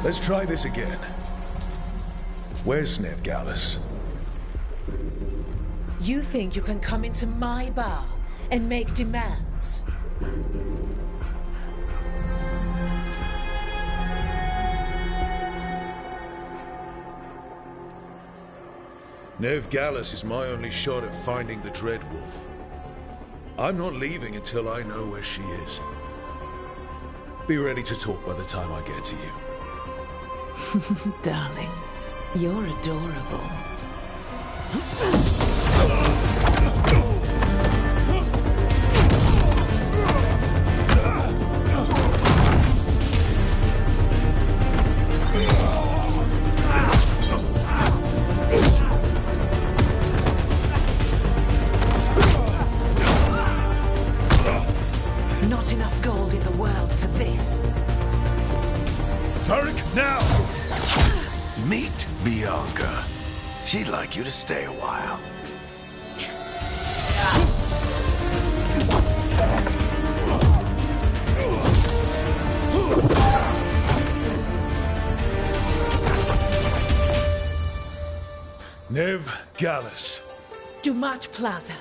Let's try this again. Where's Veilguard? You think you can come into my bar and make demands? Veilguard is my only shot at finding the Dread Wolf. I'm not leaving until I know where she is. Be ready to talk by the time I get to you. Darling, you're adorable. Not enough gold in the world for this. Tarek, now! Meet Bianca. She'd like you to stay a while. Veilguard. Dumat Plaza.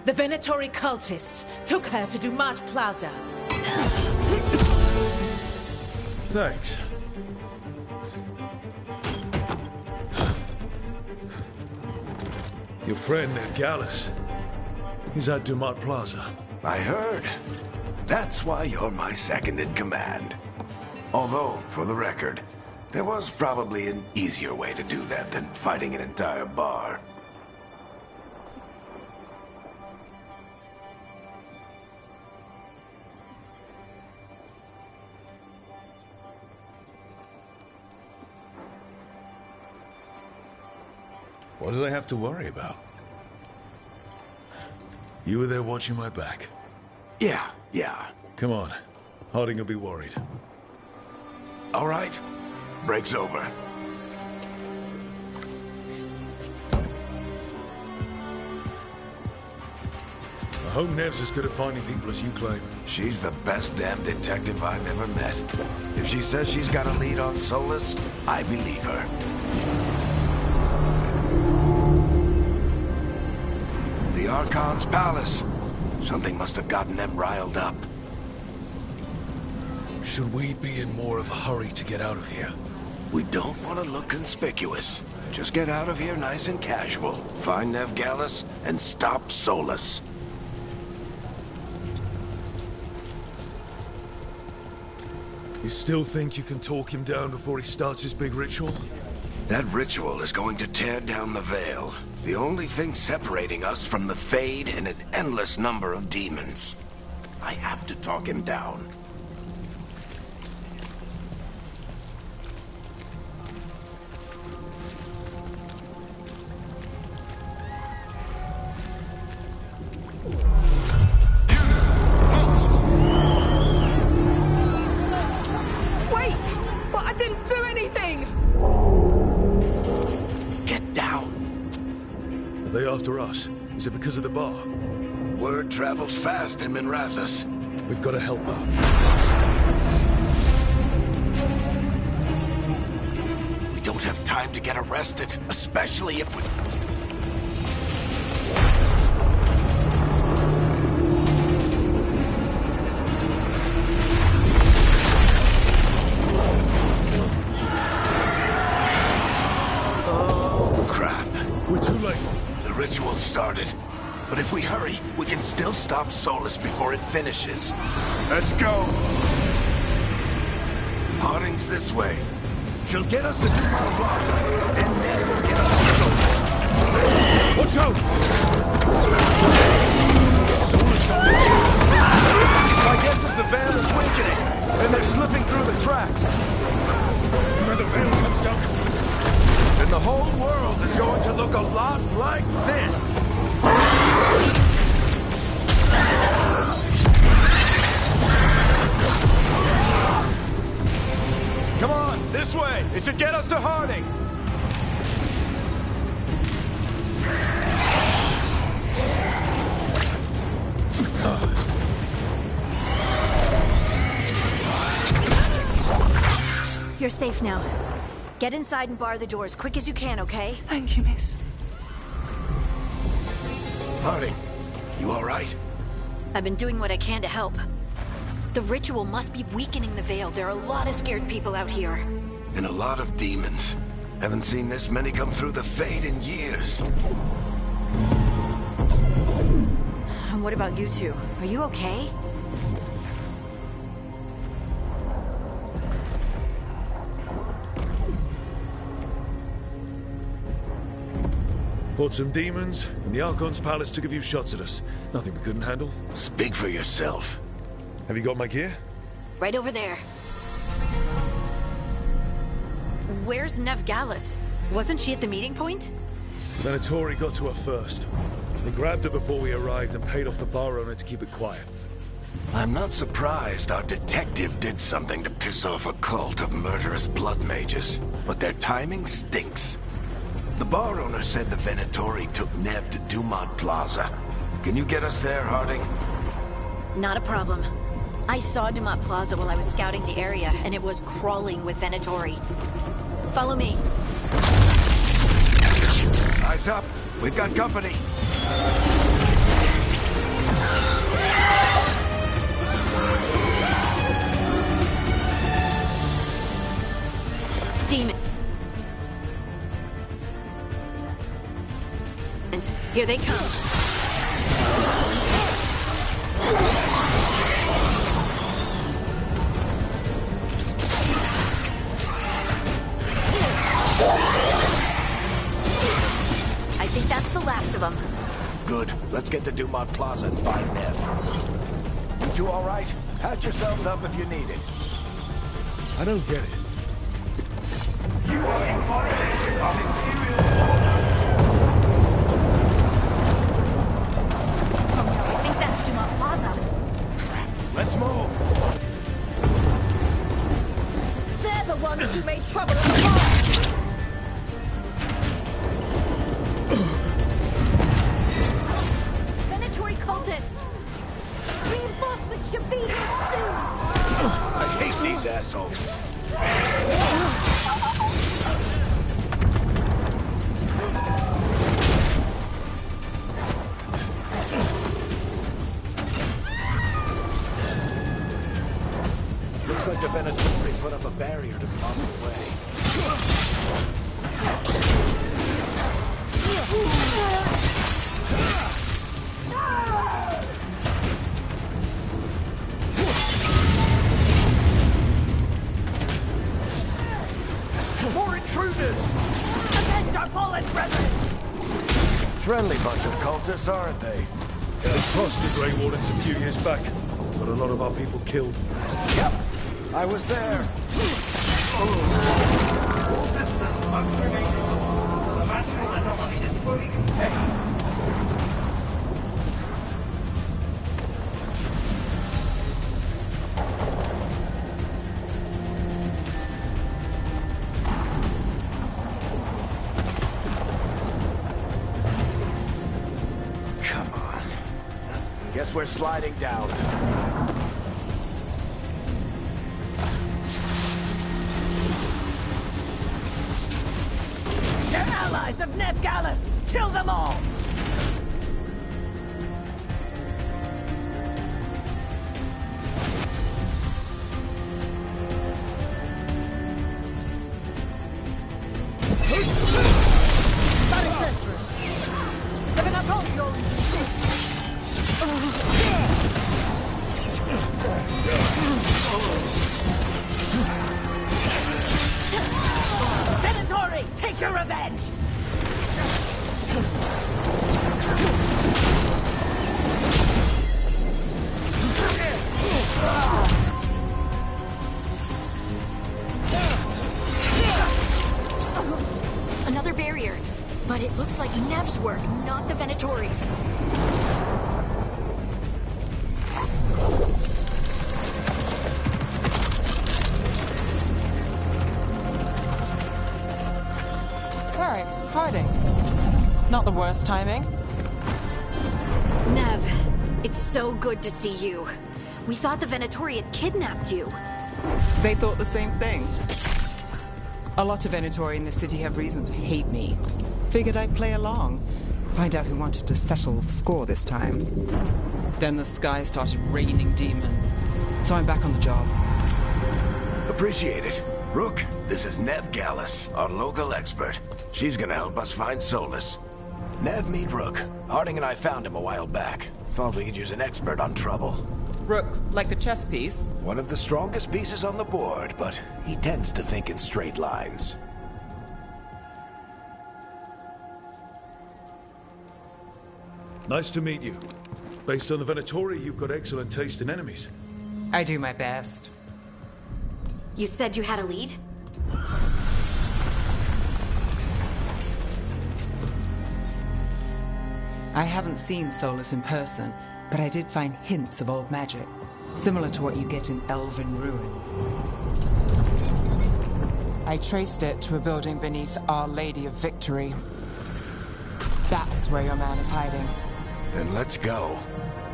The Venatori cultists took her to Dumat Plaza. Thanks. Your friend Veilguard is at Dumat Plaza. I heard. That's why you're my second in command. Although, for the record, there was probably an easier way to do that than fighting an entire bar. What did I have to worry about? You were there watching my back. Yeah. Come on. Harding will be worried. All right. Break's over. I hope Nev's as good at finding people as you claim. She's the best damn detective I've ever met. If she says she's got a lead on Solus, I believe her. The Archon's palace. Something must have gotten them riled up. Should we be in more of a hurry to get out of here? We don't want to look conspicuous. Just get out of here nice and casual. Find Veilguard and stop Solus. You still think you can talk him down before he starts his big ritual? That ritual is going to tear down the veil. The only thing separating us from the Fade and an endless number of demons. I have to talk him down. After us? Is it because of the bar? Word travels fast in Minrathous. We've got to help her. We don't have time to get arrested, especially if we... Oh, crap. We're too late. The ritual started, but if we hurry, we can still stop Solus before it finishes. Let's go! Harding's this way. She'll get us to Dumat Plaza, and then we'll get us to Solus. Watch out! Solus on the gate! My guess is the veil is weakening, and they're slipping through the cracks. When the veil comes down... And the whole world is going to look a lot like this. Come on, this way. It should get us to Harding. You're safe now. Get inside and bar the doors, quick as you can, okay? Thank you, miss. Harding, you all right? I've been doing what I can to help. The ritual must be weakening the Veil. There are a lot of scared people out here. And a lot of demons. Haven't seen this many come through the Fade in years. And what about you two? Are you okay? Fought some demons, and the Archon's palace took a few shots at us. Nothing we couldn't handle. Speak for yourself. Have you got my gear? Right over there. Where's Nev Gallus? Wasn't she at the meeting point? The Venatori got to her first. They grabbed her before we arrived and paid off the bar owner to keep it quiet. I'm not surprised our detective did something to piss off a cult of murderous blood mages, but their timing stinks. The bar owner said the Venatori took Nev to Dumont Plaza. Can you get us there, Harding? Not a problem. I saw Dumont Plaza while I was scouting the area, and it was crawling with Venatori. Follow me. Eyes up. We've got company. Demons. Here they come. I think that's the last of them. Good. Let's get to Dumont Plaza and find Nev. You two all right? Patch yourselves up if you need it. I don't get it. You are in violation of Imperial I think that's Dumont Plaza. Let's move. They're the ones who made trouble in the bar. Venatori cultists. Reinforcements should be here soon. I hate these assholes. Looks like the Venatori put up a barrier to block the way. More intruders! Avenge our fallen brethren! Friendly bunch of cultists, aren't they? They crossed the Grey Wardens a few years back. Got a lot of our people killed. Yep, I was there. systems must remain closed. The magical anomaly is fully contained. Come on. Guess we're sliding down. They're allies of Nev Gallus! Kill them all! That is headfirst! They're gonna roll your Venatori, take your revenge! Another barrier. But it looks like Nev's work, not the Venatori's. Alright, Harding. Not the worst timing. Nev, it's so good to see you. We thought the Venatori had kidnapped you. They thought the same thing. A lot of Venatori in the city have reason to hate me. Figured I'd play along. Find out who wanted to settle the score this time. Then the sky started raining demons. So I'm back on the job. Appreciate it. Rook, this is Nev Gallus, our local expert. She's gonna help us find Solus. Nev, meet Rook. Harding and I found him a while back. Thought we could use an expert on trouble. Rook, like the chess piece? One of the strongest pieces on the board, but he tends to think in straight lines. Nice to meet you. Based on the Venatori, you've got excellent taste in enemies. I do my best. You said you had a lead? I haven't seen Solus in person, but I did find hints of old magic, similar to what you get in elven ruins. I traced it to a building beneath Our Lady of Victory. That's where your man is hiding. Then let's go.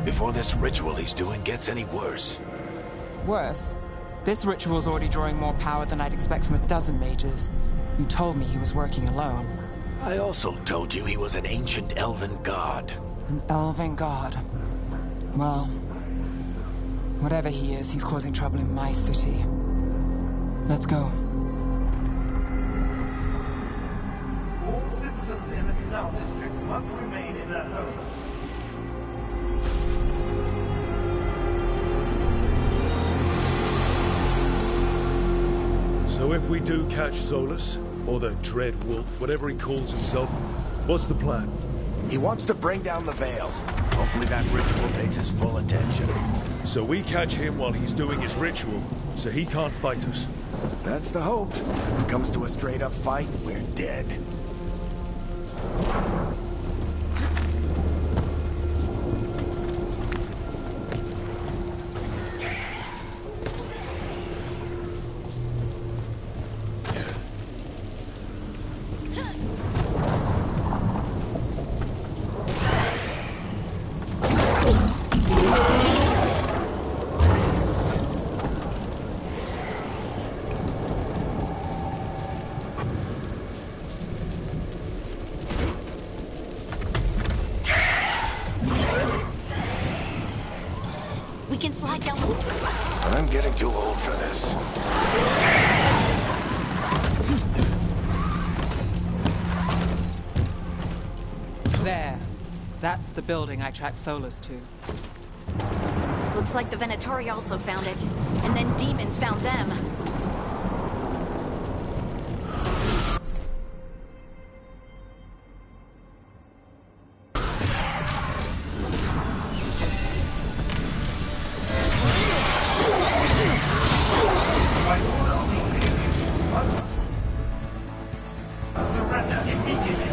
Before this ritual he's doing gets any worse. Worse, this ritual's already drawing more power than I'd expect from a dozen mages. You told me he was working alone. I also told you he was an ancient elven god. An elven god. Well, whatever he is, he's causing trouble in my city. Let's go. All citizens in the Canal District must remain in their homes. So if we do catch Solus, or the Dread Wolf, whatever he calls himself, what's the plan? He wants to bring down the Veil. Hopefully that ritual takes his full attention. So we catch him while he's doing his ritual, so he can't fight us. That's the hope. If it comes to a straight-up fight, we're dead. We can slide down the... I'm getting too old for this. There. That's the building I tracked Solus to. Looks like the Venatori also found it. And then demons found them. Surrender immediately.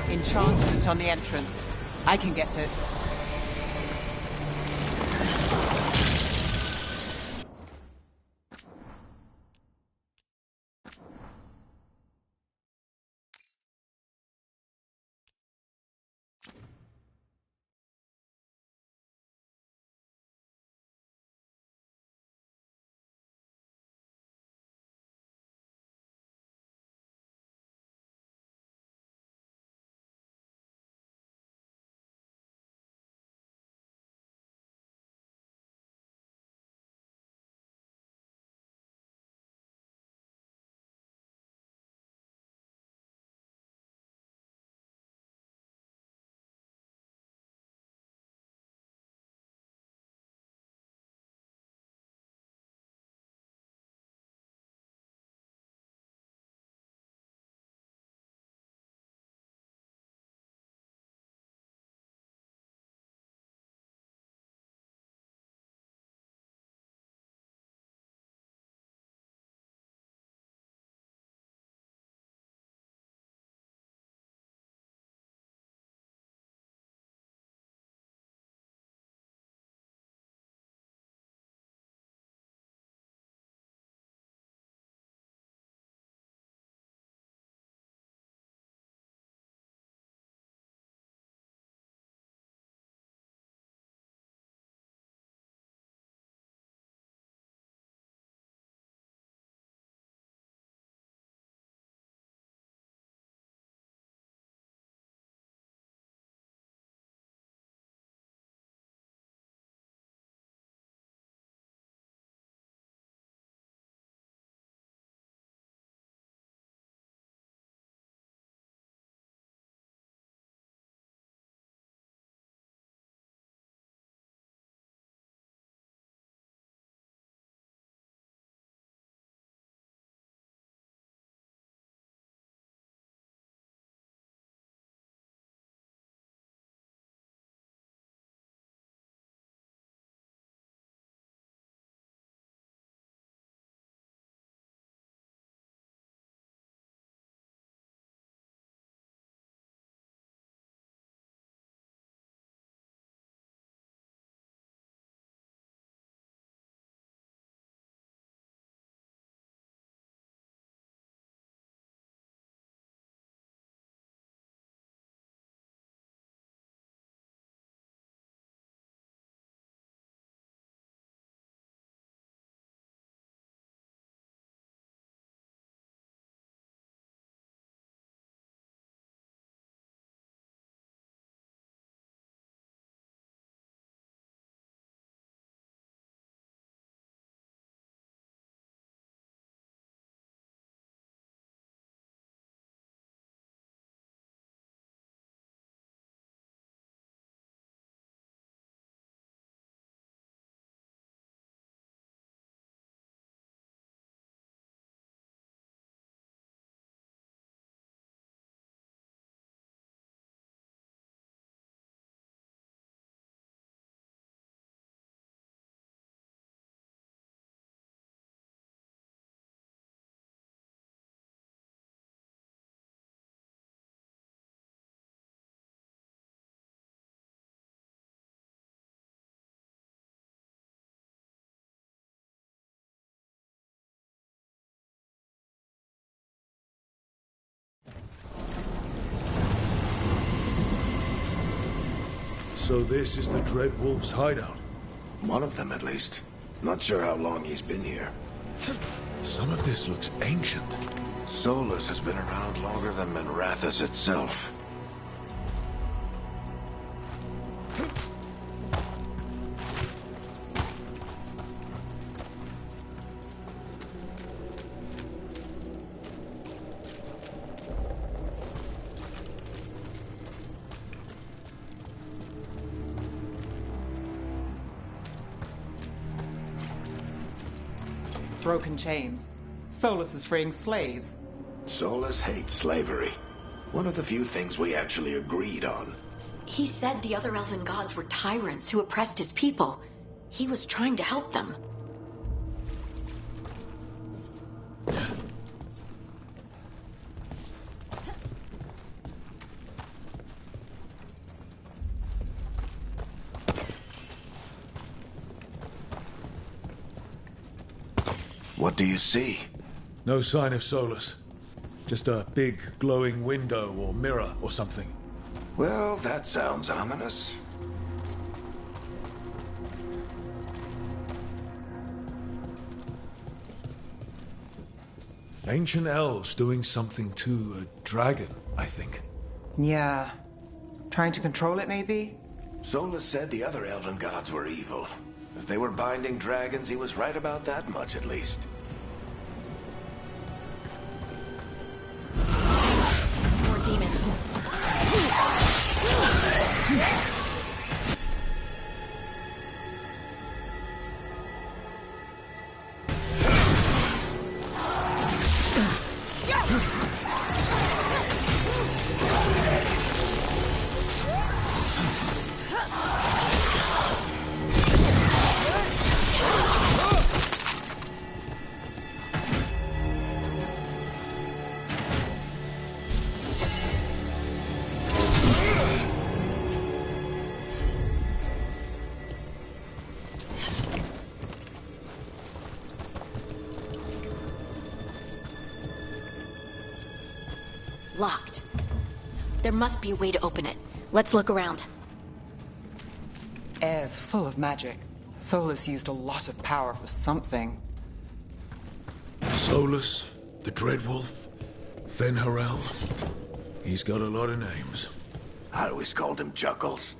Enchantment on the entrance. I can get it. So this is the Dread Wolf's hideout. One of them, at least. Not sure how long he's been here. Some of this looks ancient. Solus has been around longer than Minrathous itself. Broken chains. Solus is freeing slaves. Solus hates slavery. One of the few things we actually agreed on. He said the other elven gods were tyrants who oppressed his people. He was trying to help them. What do you see? No sign of Solus. Just a big glowing window or mirror or something. Well, that sounds ominous. Ancient elves doing something to a dragon, I think. Yeah. Trying to control it, maybe? Solus said the other elven gods were evil. If they were binding dragons, he was right about that much, at least. More demons. Locked. There must be a way to open it. Let's look around. Air's full of magic. Solus used a lot of power for something. Solus, the Dread Wolf, Fenharel. He's got a lot of names. I always called him Juggles.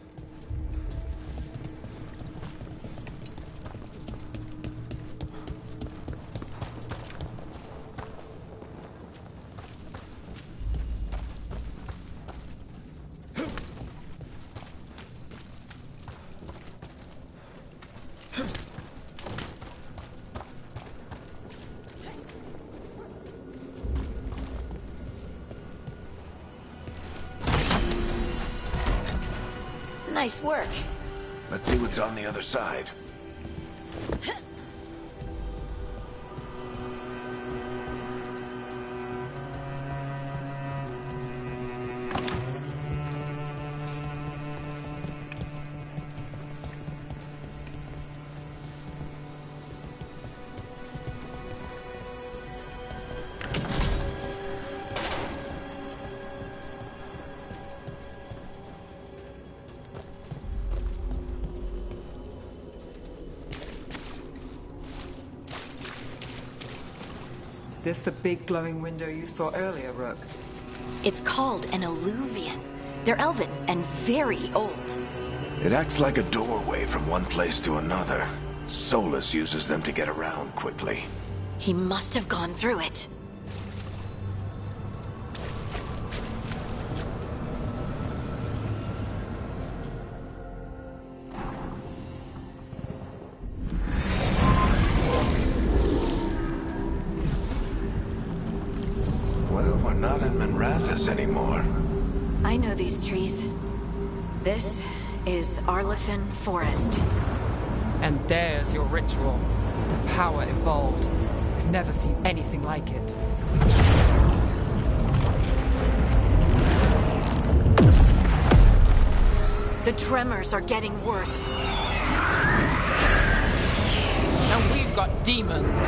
Nice work. Let's see what's on the other side. This the big glowing window you saw earlier, Rook? It's called an alluvian. They're elven and very old. It acts like a doorway from one place to another. Solus uses them to get around quickly. He must have gone through it. Well, we're not in Minrathous anymore. I know these trees. This is Arlethan Forest. And there's your ritual. The power involved. I've never seen anything like it. The tremors are getting worse. And we've got demons.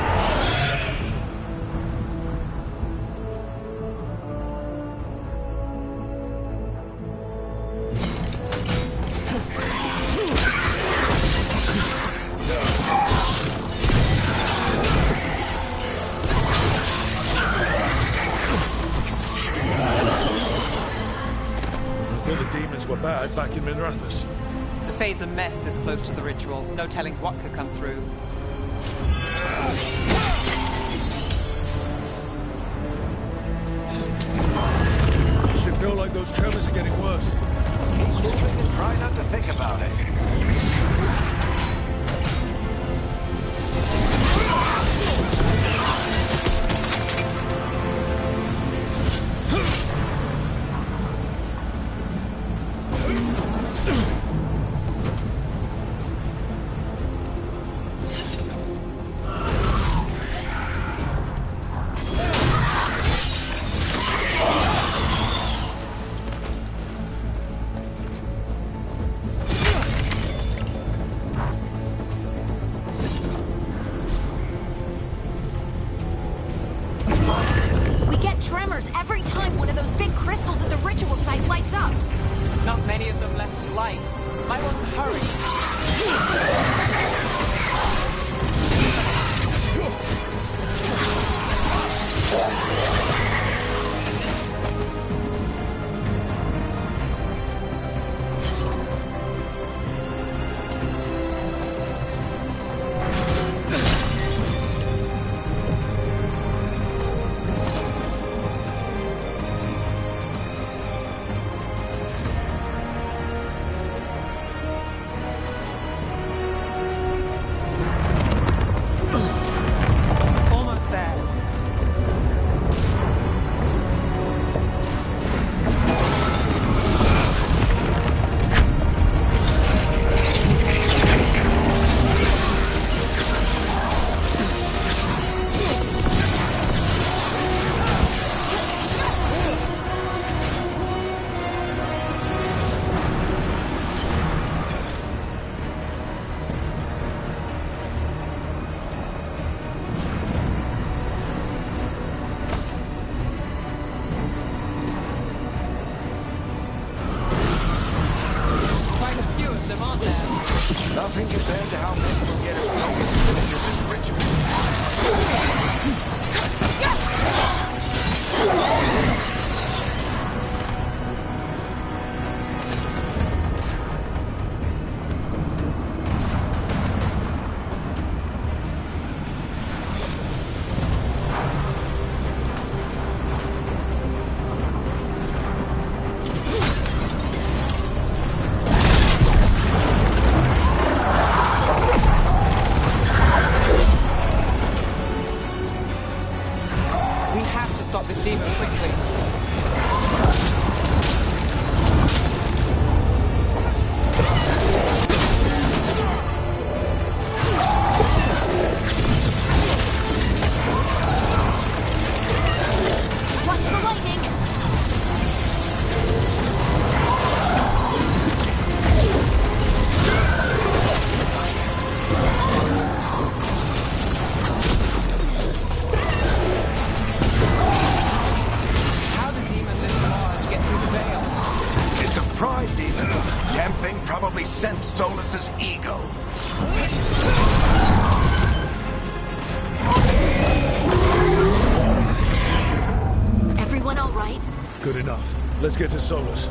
bad back in Minrathous? The Fade's a mess this close to the ritual. No telling what could come through. Does it feel like those tremors are getting worse? Keep moving and try not to think about it. Every time one of those big crystals at the ritual site lights up. Not many of them left to light. Might want to hurry. Nothing compared to how many will get as long as you finish this ritual. This demon quickly. Watch the lightning! Pride demon. Damn thing probably sensed Solus's ego. Everyone all right? Good enough. Let's get to Solus.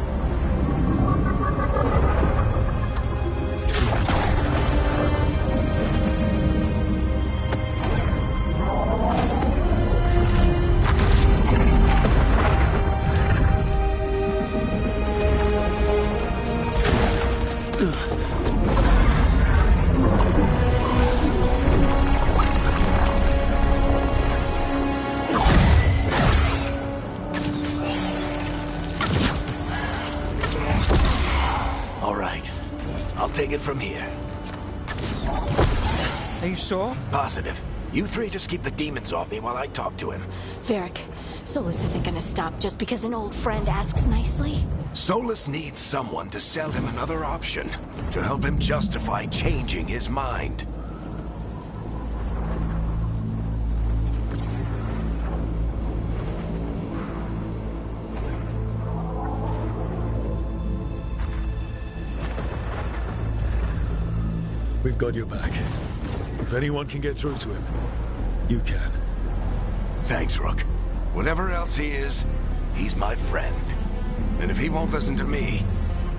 Take it from here. Are you sure? Positive. You three just keep the demons off me while I talk to him. Varric, Solus isn't gonna stop just because an old friend asks nicely. Solus needs someone to sell him another option, to help him justify changing his mind. We've got your back. If anyone can get through to him, you can. Thanks, Rook. Whatever else he is, he's my friend. And if he won't listen to me,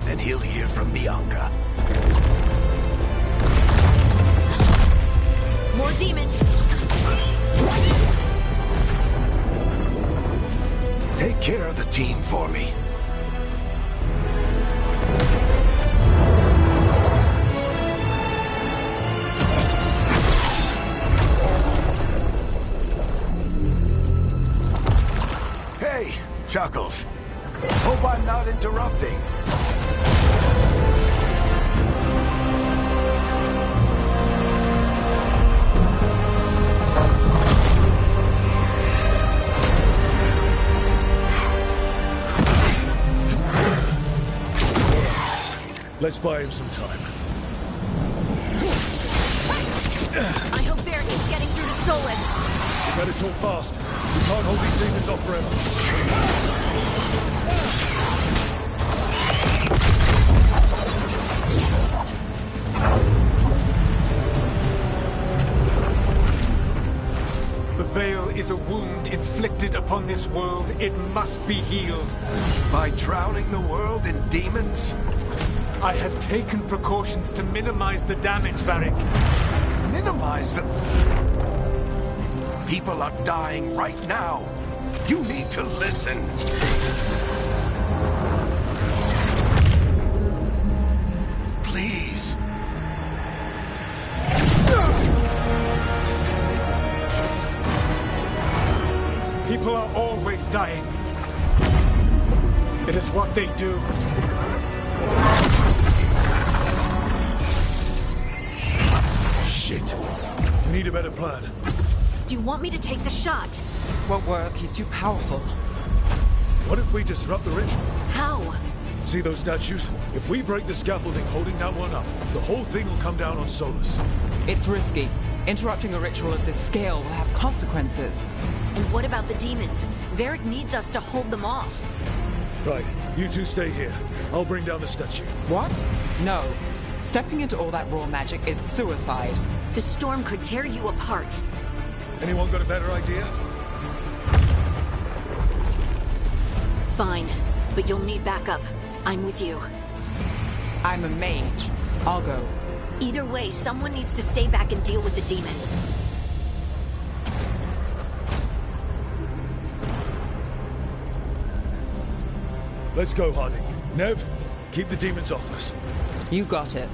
and he'll hear from Bianca. More demons! Take care of the team for me. Hey, Chuckles. Hope I'm not interrupting. Let's buy him some time. I hope Varric is getting through to Solus. You better talk fast. We can't hold these demons off forever. The Veil is a wound inflicted upon this world. It must be healed. By drowning the world in demons? I have taken precautions to minimize the damage, Varric. Minimize the... People are dying right now. You need to listen. Please. People are always dying. It is what they do. Shit. We need a better plan. Do you want me to take the shot? Won't work. He's too powerful. What if we disrupt the ritual? How? See those statues? If we break the scaffolding holding that one up, the whole thing will come down on Solus. It's risky. Interrupting a ritual of this scale will have consequences. And what about the demons? Varric needs us to hold them off. Right, you two stay here. I'll bring down the statue. What? No. Stepping into all that raw magic is suicide. The storm could tear you apart. Anyone got a better idea? Fine, but you'll need backup. I'm with you. I'm a mage. I'll go. Either way, someone needs to stay back and deal with the demons. Let's go, Harding. Nev, keep the demons off us. You got it.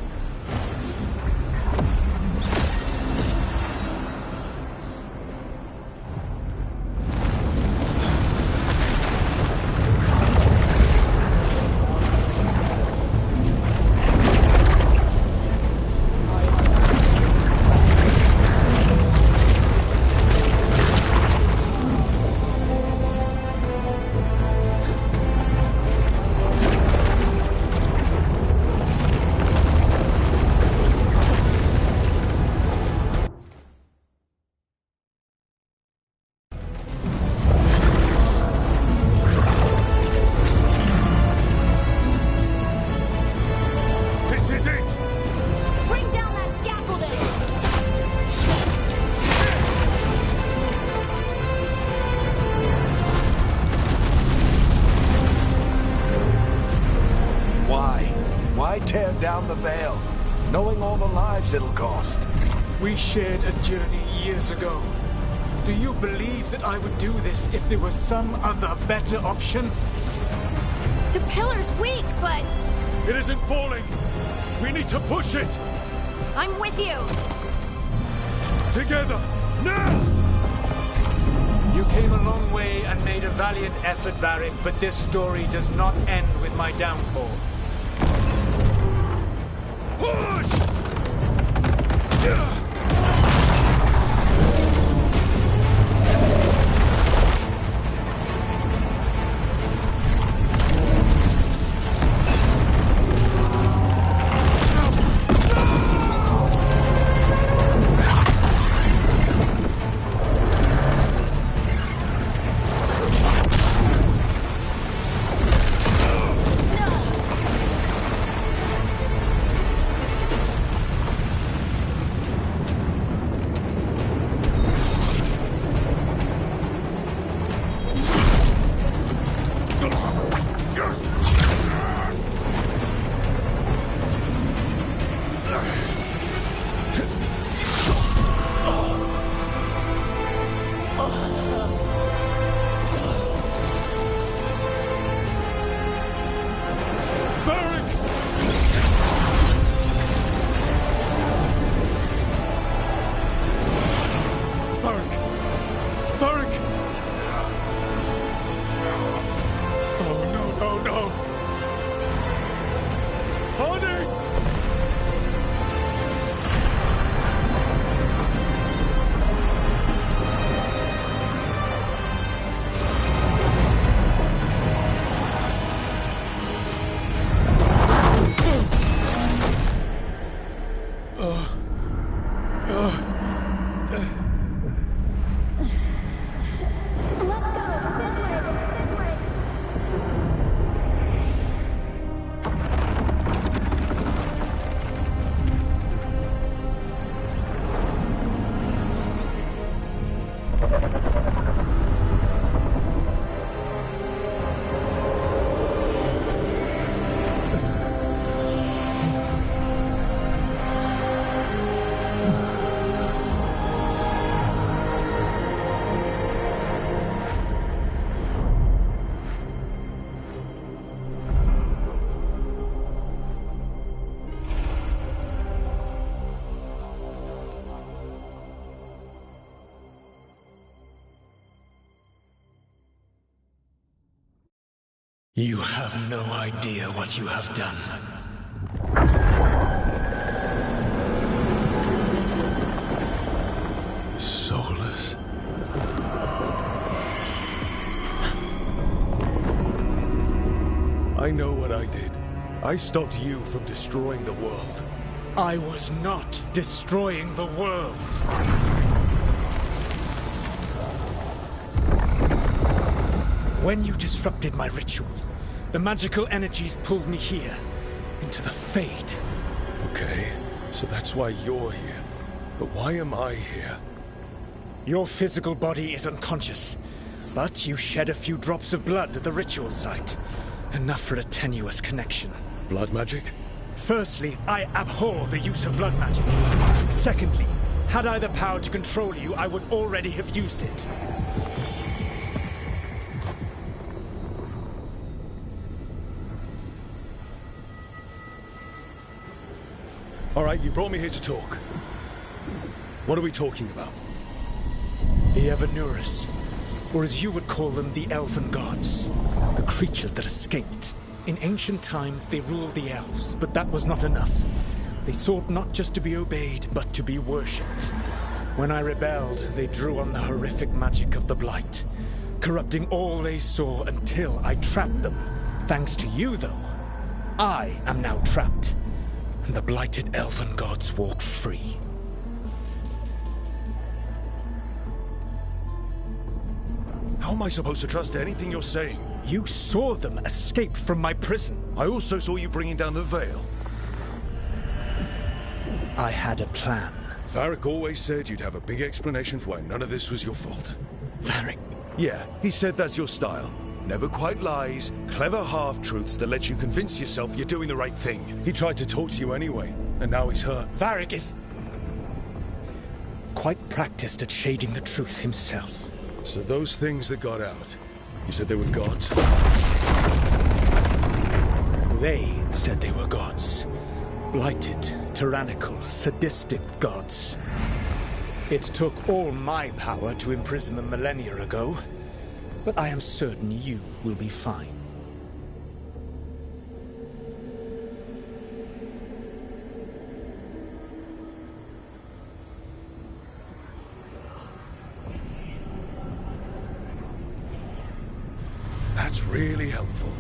Tear down the Veil, knowing all the lives it'll cost. We shared a journey years ago. Do you believe that I would do this if there was some other better option? The pillar's weak, but... It isn't falling! We need to push it! I'm with you! Together! Now! You came a long way and made a valiant effort, Varric, but this story does not end with my downfall. Push! You have no idea what you have done. Soulless. I know what I did. I stopped you from destroying the world. I was not destroying the world. When you disrupted my ritual, the magical energies pulled me here, into the Fade. Okay, so that's why you're here. But why am I here? Your physical body is unconscious, but you shed a few drops of blood at the ritual site. Enough for a tenuous connection. Blood magic? Firstly, I abhor the use of blood magic. Secondly, had I the power to control you, I would already have used it. All right, you brought me here to talk. What are we talking about? The Evanurus, or as you would call them, the Elven Gods. The creatures that escaped. In ancient times, they ruled the elves, but that was not enough. They sought not just to be obeyed, but to be worshipped. When I rebelled, they drew on the horrific magic of the Blight, corrupting all they saw until I trapped them. Thanks to you, though, I am now trapped, and the blighted Elven Gods walk free. How am I supposed to trust anything you're saying? You saw them escape from my prison. I also saw you bringing down the veil. I had a plan. Varric always said you'd have a big explanation for why none of this was your fault. Varric? Yeah, he said that's your style. Never quite lies, clever half-truths that let you convince yourself you're doing the right thing. He tried to talk to you anyway, and now he's hurt. Varric is quite practiced at shading the truth himself. So those things that got out, you said they were gods? They said they were gods. Blighted, tyrannical, sadistic gods. It took all my power to imprison them millennia ago, but I am certain you will be fine. That's really helpful.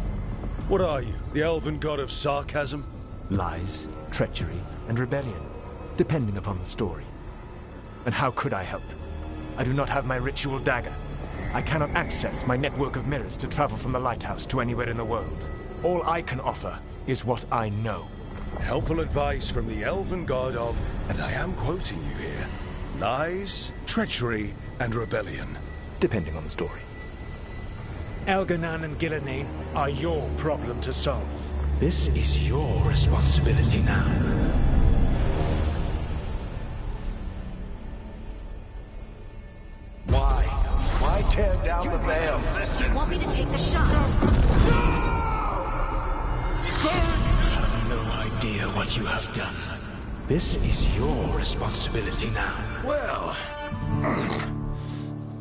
What are you, the elven god of sarcasm? Lies, treachery, and rebellion, depending upon the story. And how could I help? I do not have my ritual dagger. I cannot access my network of mirrors to travel from the lighthouse to anywhere in the world. All I can offer is what I know. Helpful advice from the elven god of, and I am quoting you here, lies, treachery, and rebellion. Depending on the story. Elganan and Gillenane are your problem to solve. This is your responsibility now. Why tear down the veil? Do you want me to take the shot? You have no idea what you have done. This is your responsibility now. Well,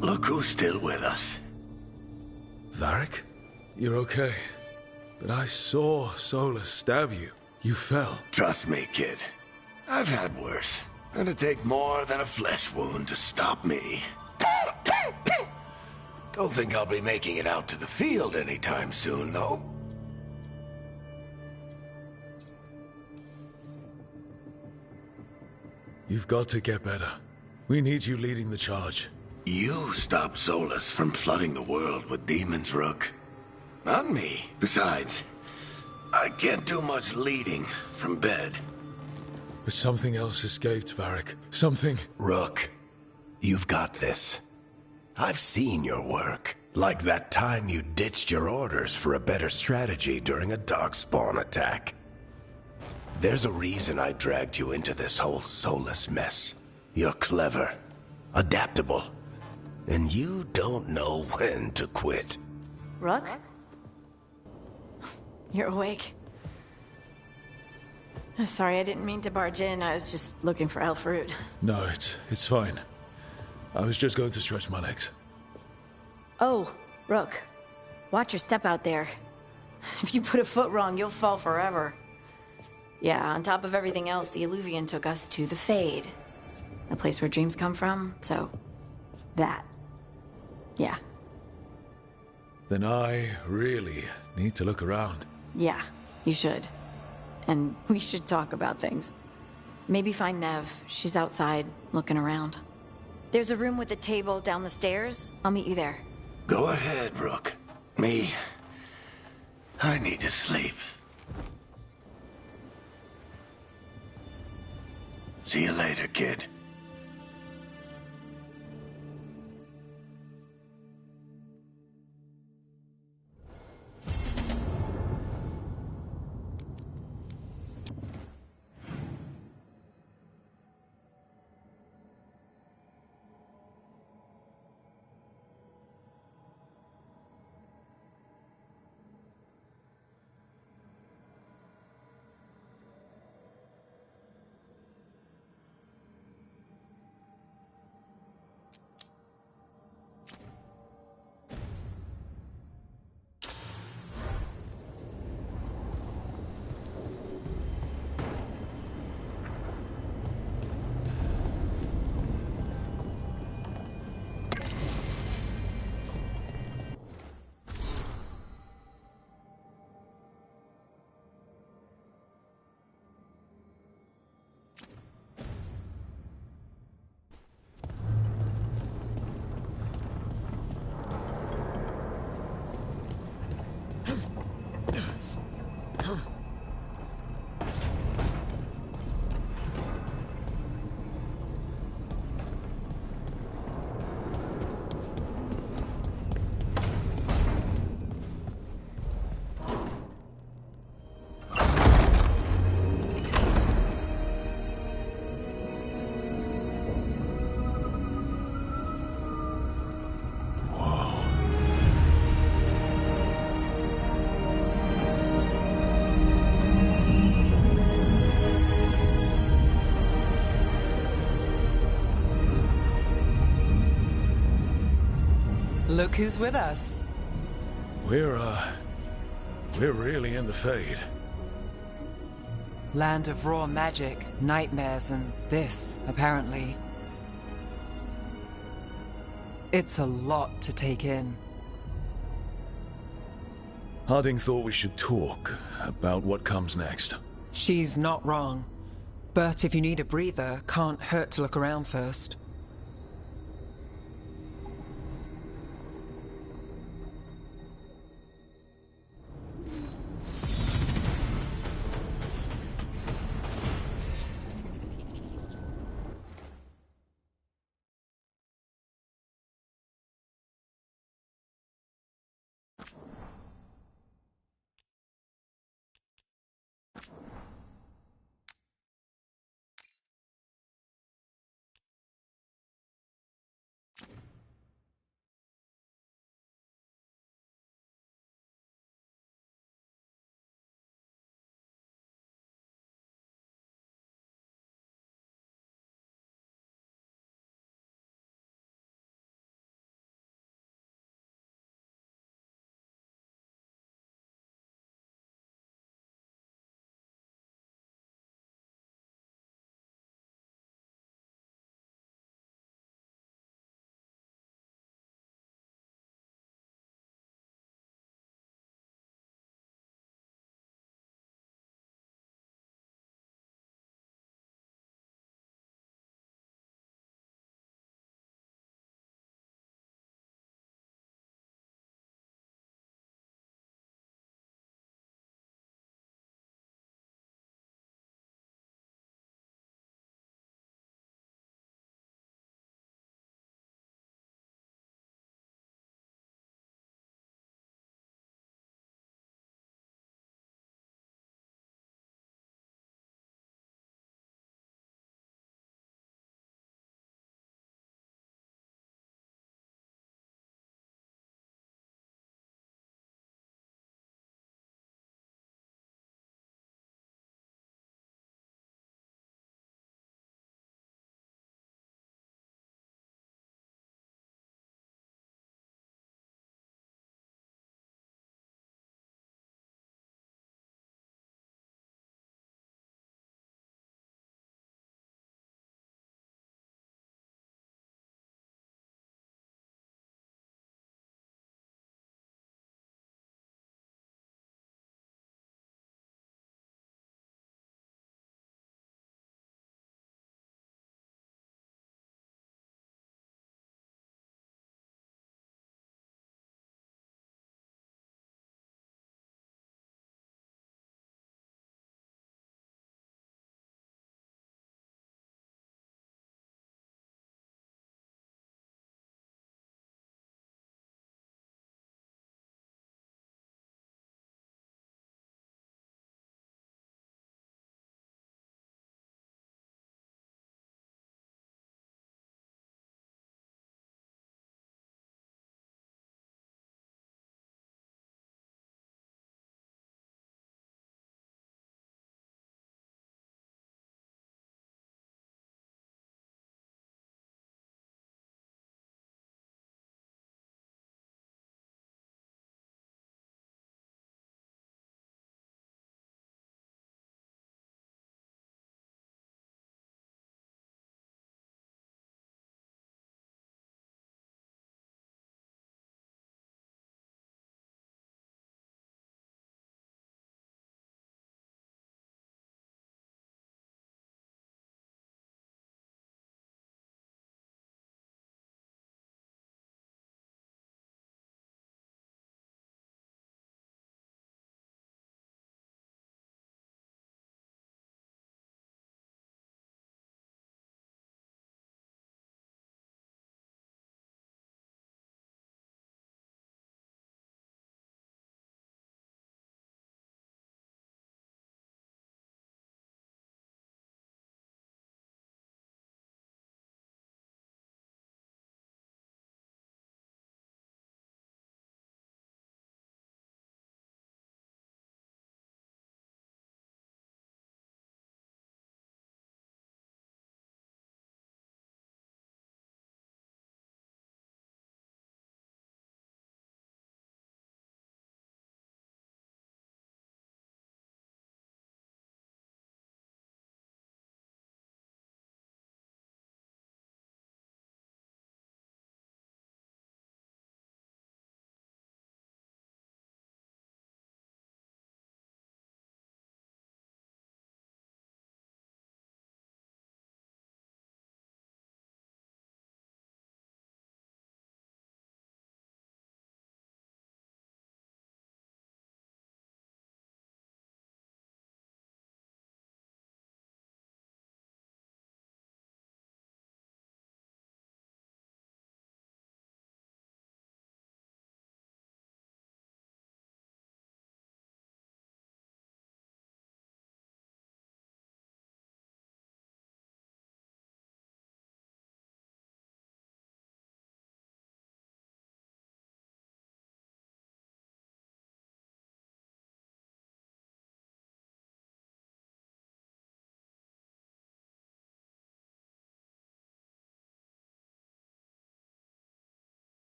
look who's still with us. Varric? You're okay. But I saw Solus stab you. You fell. Trust me, kid. I've had worse. It'd take more than a flesh wound to stop me. Don't think I'll be making it out to the field anytime soon, though. You've got to get better. We need you leading the charge. You stopped Solus from flooding the world with demons, Rook. Not me. Besides, I can't do much leading from bed. But something else escaped, Varric. Something... Rook, you've got this. I've seen your work. Like that time you ditched your orders for a better strategy during a darkspawn attack. There's a reason I dragged you into this whole Solus mess. You're clever, adaptable, and you don't know when to quit. Rook? You're awake. Sorry, I didn't mean to barge in. I was just looking for elf fruit. No, it's fine. I was just going to stretch my legs. Oh, Rook. Watch your step out there. If you put a foot wrong, you'll fall forever. Yeah, on top of everything else, the Illuvian took us to the Fade. The place where dreams come from, so... that. Yeah. Then I really need to look around. Yeah, you should. And we should talk about things. Maybe find Nev. She's outside, looking around. There's a room with a table down the stairs. I'll meet you there. Go ahead, Rook. Me, I need to sleep. See you later, kid. Look who's with us. We're really in the Fade. Land of raw magic, nightmares, and this, apparently. It's a lot to take in. Harding thought we should talk about what comes next. She's not wrong. But if you need a breather, can't hurt to look around first.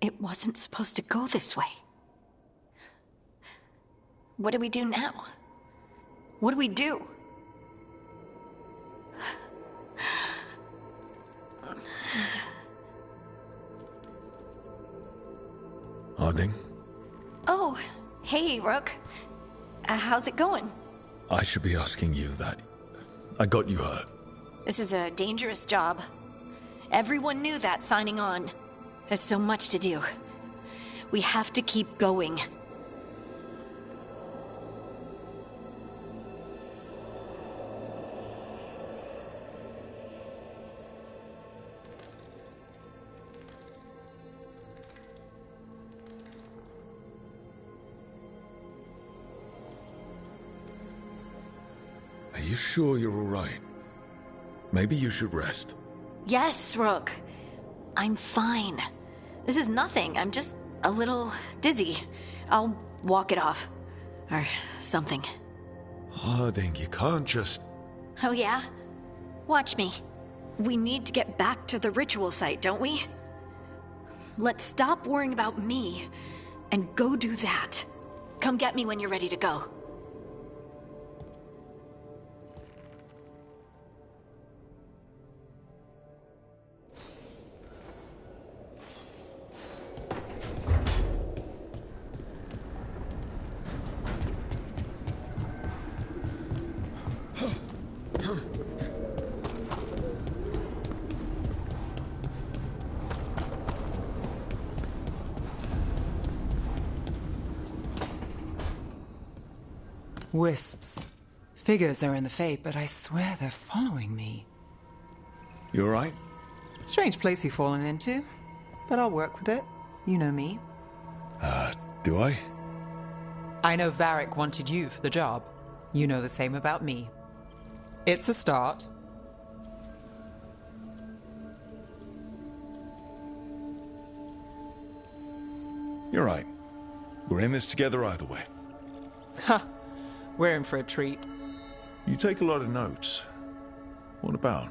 It wasn't supposed to go this way. What do we do now? What do we do? Harding? Oh, hey, Rook. How's it going? I should be asking you that. I got you hurt. This is a dangerous job. Everyone knew that signing on. There's so much to do. We have to keep going. Are you sure you're all right? Maybe you should rest. Yes, Rook. I'm fine. This is nothing. I'm just a little dizzy. I'll walk it off. Or something. Harding, you can't just... Oh yeah? Watch me. We need to get back to the ritual site, don't we? Let's stop worrying about me and go do that. Come get me when you're ready to go. Wisps. Figures are in the Fate, but I swear they're following me. You all right? Strange place you've fallen into, but I'll work with it. You know me. Do I? I know Varric wanted you for the job. You know the same about me. It's a start. You're right. We're in this together either way. Ha! We're in for a treat. You take a lot of notes. What about?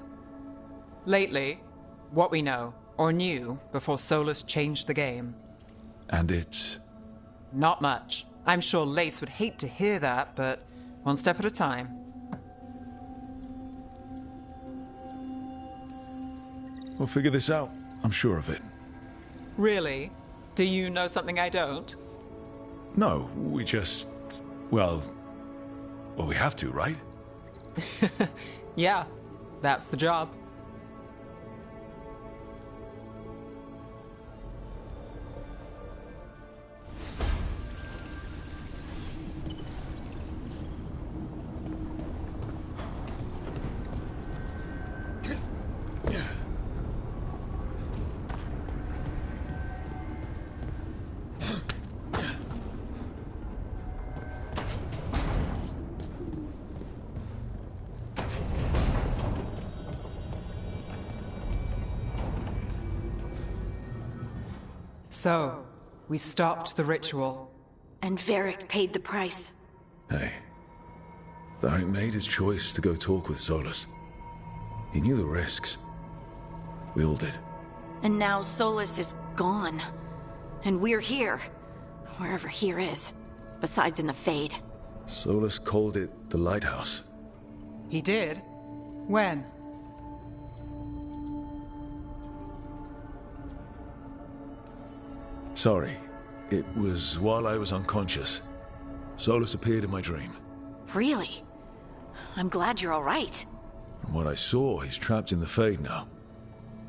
Lately, what we know, or knew, before Solus changed the game. And it's... Not much. I'm sure Lace would hate to hear that, but one step at a time. We'll figure this out. I'm sure of it. Really? Do you know something I don't? No, we just... Well, we have to, right? Yeah, that's the job. So, we stopped the ritual. And Varric paid the price. Hey. Varric made his choice to go talk with Solus. He knew the risks. We all did. And now Solus is gone. And we're here. Wherever here is. Besides in the Fade. Solus called it the Lighthouse. He did? When? Sorry. It was while I was unconscious. Solus appeared in my dream. Really? I'm glad you're all right. From what I saw, he's trapped in the Fade now.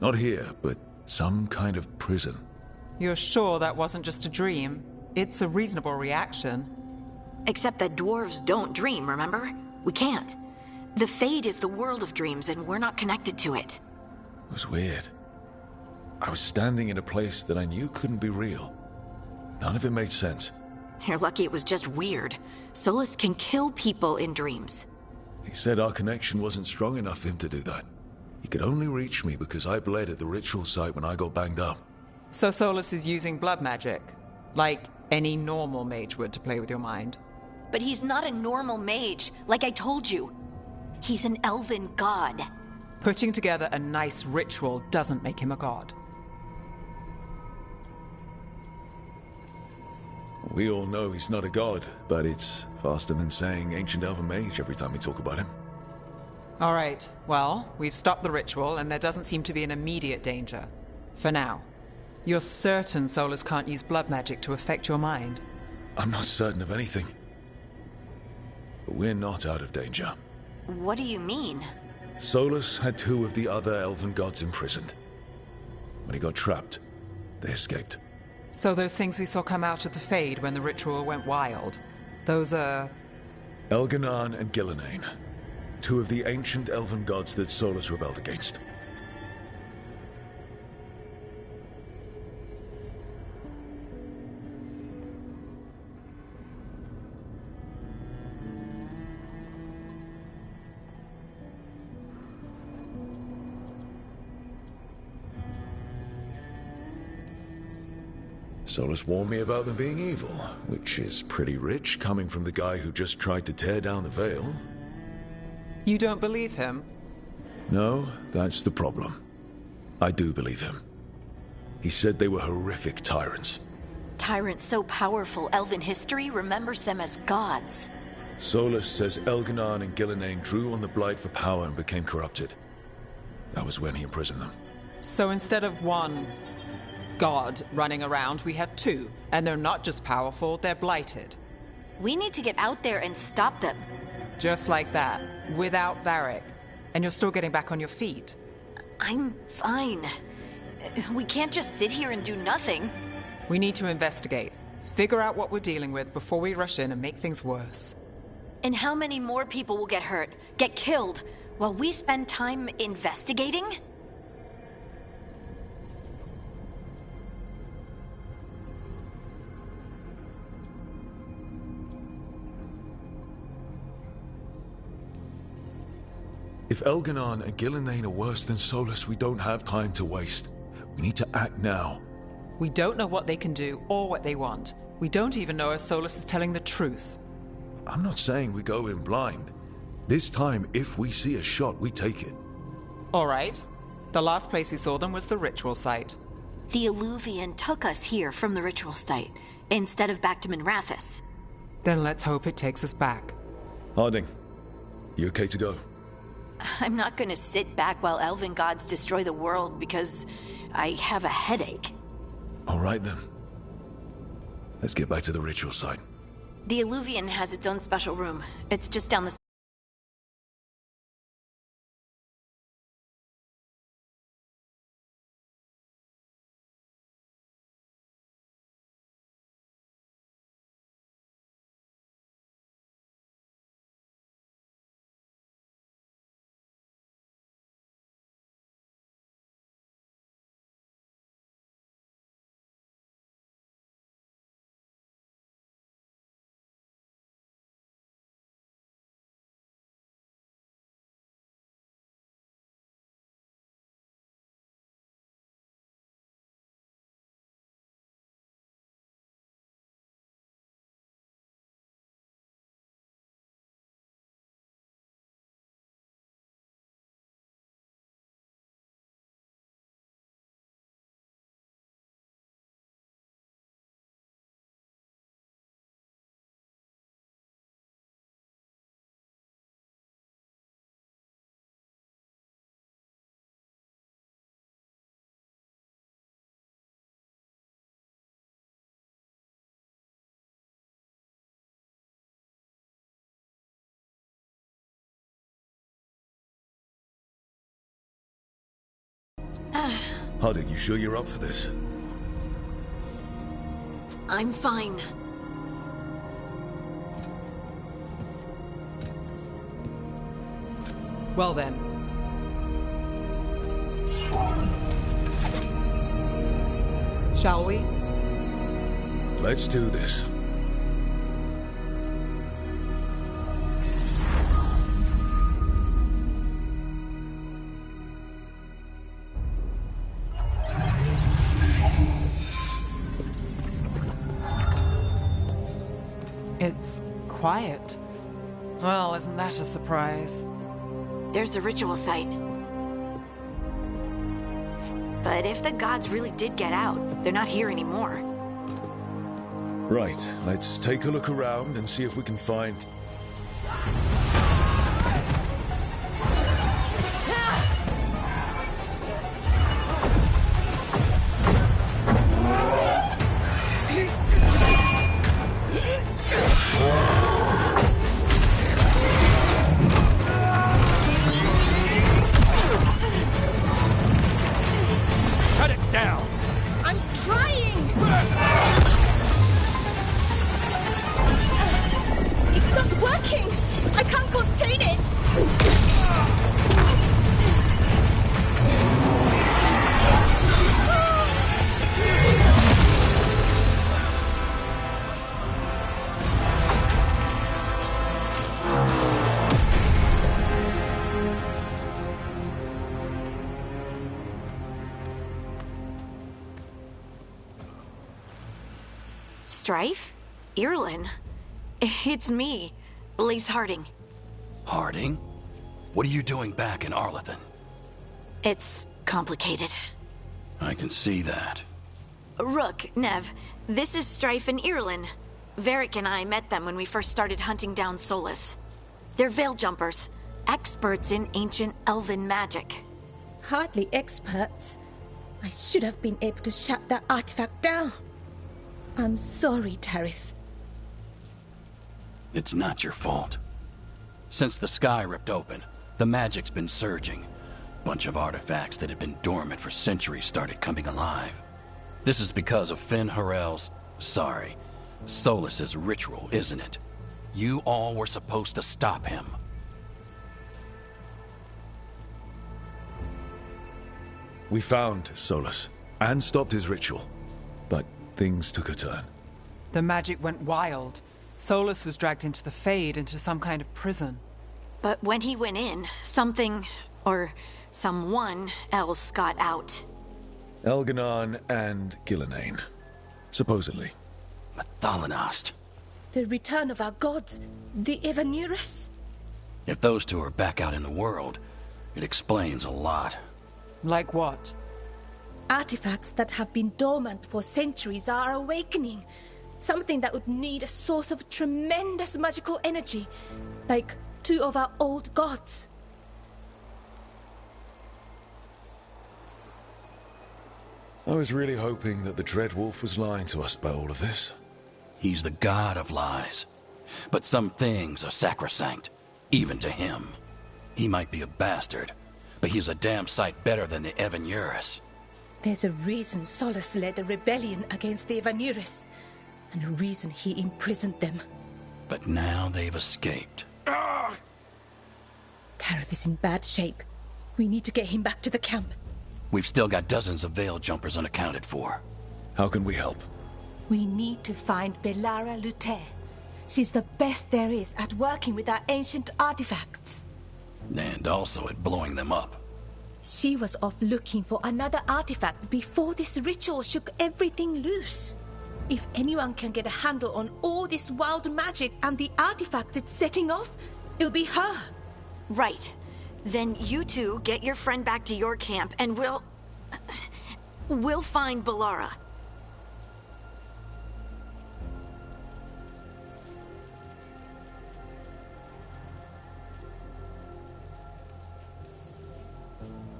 Not here, but some kind of prison. You're sure that wasn't just a dream? It's a reasonable reaction. Except that dwarves don't dream, remember? We can't. The Fade is the world of dreams, and we're not connected to it. It was weird. I was standing in a place that I knew couldn't be real. None of it made sense. You're lucky it was just weird. Solus can kill people in dreams. He said our connection wasn't strong enough for him to do that. He could only reach me because I bled at the ritual site when I got banged up. So Solus is using blood magic? Like any normal mage would to play with your mind? But he's not a normal mage, like I told you. He's an elven god. Putting together a nice ritual doesn't make him a god. We all know he's not a god, but it's faster than saying ancient elven mage every time we talk about him. All right, well, we've stopped the ritual, and there doesn't seem to be an immediate danger. For now. You're certain Solus can't use blood magic to affect your mind? I'm not certain of anything. But we're not out of danger. What do you mean? Solus had 2 of the other elven gods imprisoned. When he got trapped, they escaped. So those things we saw come out of the Fade when the ritual went wild, those are... Elganan and Gillenane, 2 of the ancient elven gods that Solus rebelled against. Solus warned me about them being evil, which is pretty rich coming from the guy who just tried to tear down the veil. You don't believe him? No, that's the problem. I do believe him. He said they were horrific tyrants. Tyrants so powerful, elven history remembers them as gods. Solus says Elganan and Gillenane drew on the Blight for power and became corrupted. That was when he imprisoned them. So instead of 1 god running around, we have 2. And they're not just powerful, they're blighted. We need to get out there and stop them. Just like that, without Varric. And you're still getting back on your feet. I'm fine. We can't just sit here and do nothing. We need to investigate. Figure out what we're dealing with before we rush in and make things worse. And how many more people will get hurt, get killed, while we spend time investigating? If Elganan and Gillenane are worse than Solus, we don't have time to waste. We need to act now. We don't know what they can do or what they want. We don't even know if Solus is telling the truth. I'm not saying we go in blind. This time, if we see a shot, we take it. All right. The last place we saw them was the ritual site. The Illuvian took us here from the ritual site, instead of back to Minrathous. Then let's hope it takes us back. Harding, you okay to go? I'm not gonna sit back while elven gods destroy the world because I have a headache. All right then. Let's get back to the ritual site. The Illuvian has its own special room. It's just down the... Harding, you sure you're up for this? I'm fine. Well then. Shall we? Let's do this. It's quiet. Well, isn't that a surprise? There's the ritual site. But if the gods really did get out, they're not here anymore. Right, let's take a look around and see if we can find... Cut it down! I'm trying! It's not working! I can't contain it! Strife? Irlin? It's me, Lise Harding. Harding? What are you doing back in Arlethan? It's complicated. I can see that. Rook, Nev, this is Strife and Irlin. Varric and I met them when we first started hunting down Solus. They're veil jumpers, experts in ancient elven magic. Hardly experts. I should have been able to shut that artifact down. I'm sorry, Tarith. It's not your fault. Since the sky ripped open, the magic's been surging. Bunch of artifacts that had been dormant for centuries started coming alive. This is because of Finn Harel's... Solus's ritual, isn't it? You all were supposed to stop him. We found Solus, and stopped his ritual. But things took a turn. The magic went wild. Solus was dragged into the Fade, into some kind of prison. But when he went in, something, or someone else got out. Elganon and Gillenane. Supposedly. Mathalanost. The return of our gods, the Evanurus. If those two are back out in the world, it explains a lot. Like what? Artifacts that have been dormant for centuries are awakening. Something that would need a source of tremendous magical energy, like two of our old gods. I was really hoping that the Dreadwolf was lying to us about all of this. He's the god of lies. But some things are sacrosanct, even to him. He might be a bastard, but he's a damn sight better than the Evanurus. There's a reason Solus led a rebellion against the Evanurus, and a reason he imprisoned them. But now they've escaped. Tarith is in bad shape. We need to get him back to the camp. We've still got dozens of veil jumpers unaccounted for. How can we help? We need to find Belara Lute. She's the best there is at working with our ancient artifacts. And also at blowing them up. She was off looking for another artifact before this ritual shook everything loose. If anyone can get a handle on all this wild magic and the artifacts it's setting off, it'll be her. Right. Then you two get your friend back to your camp and we'll find Belara.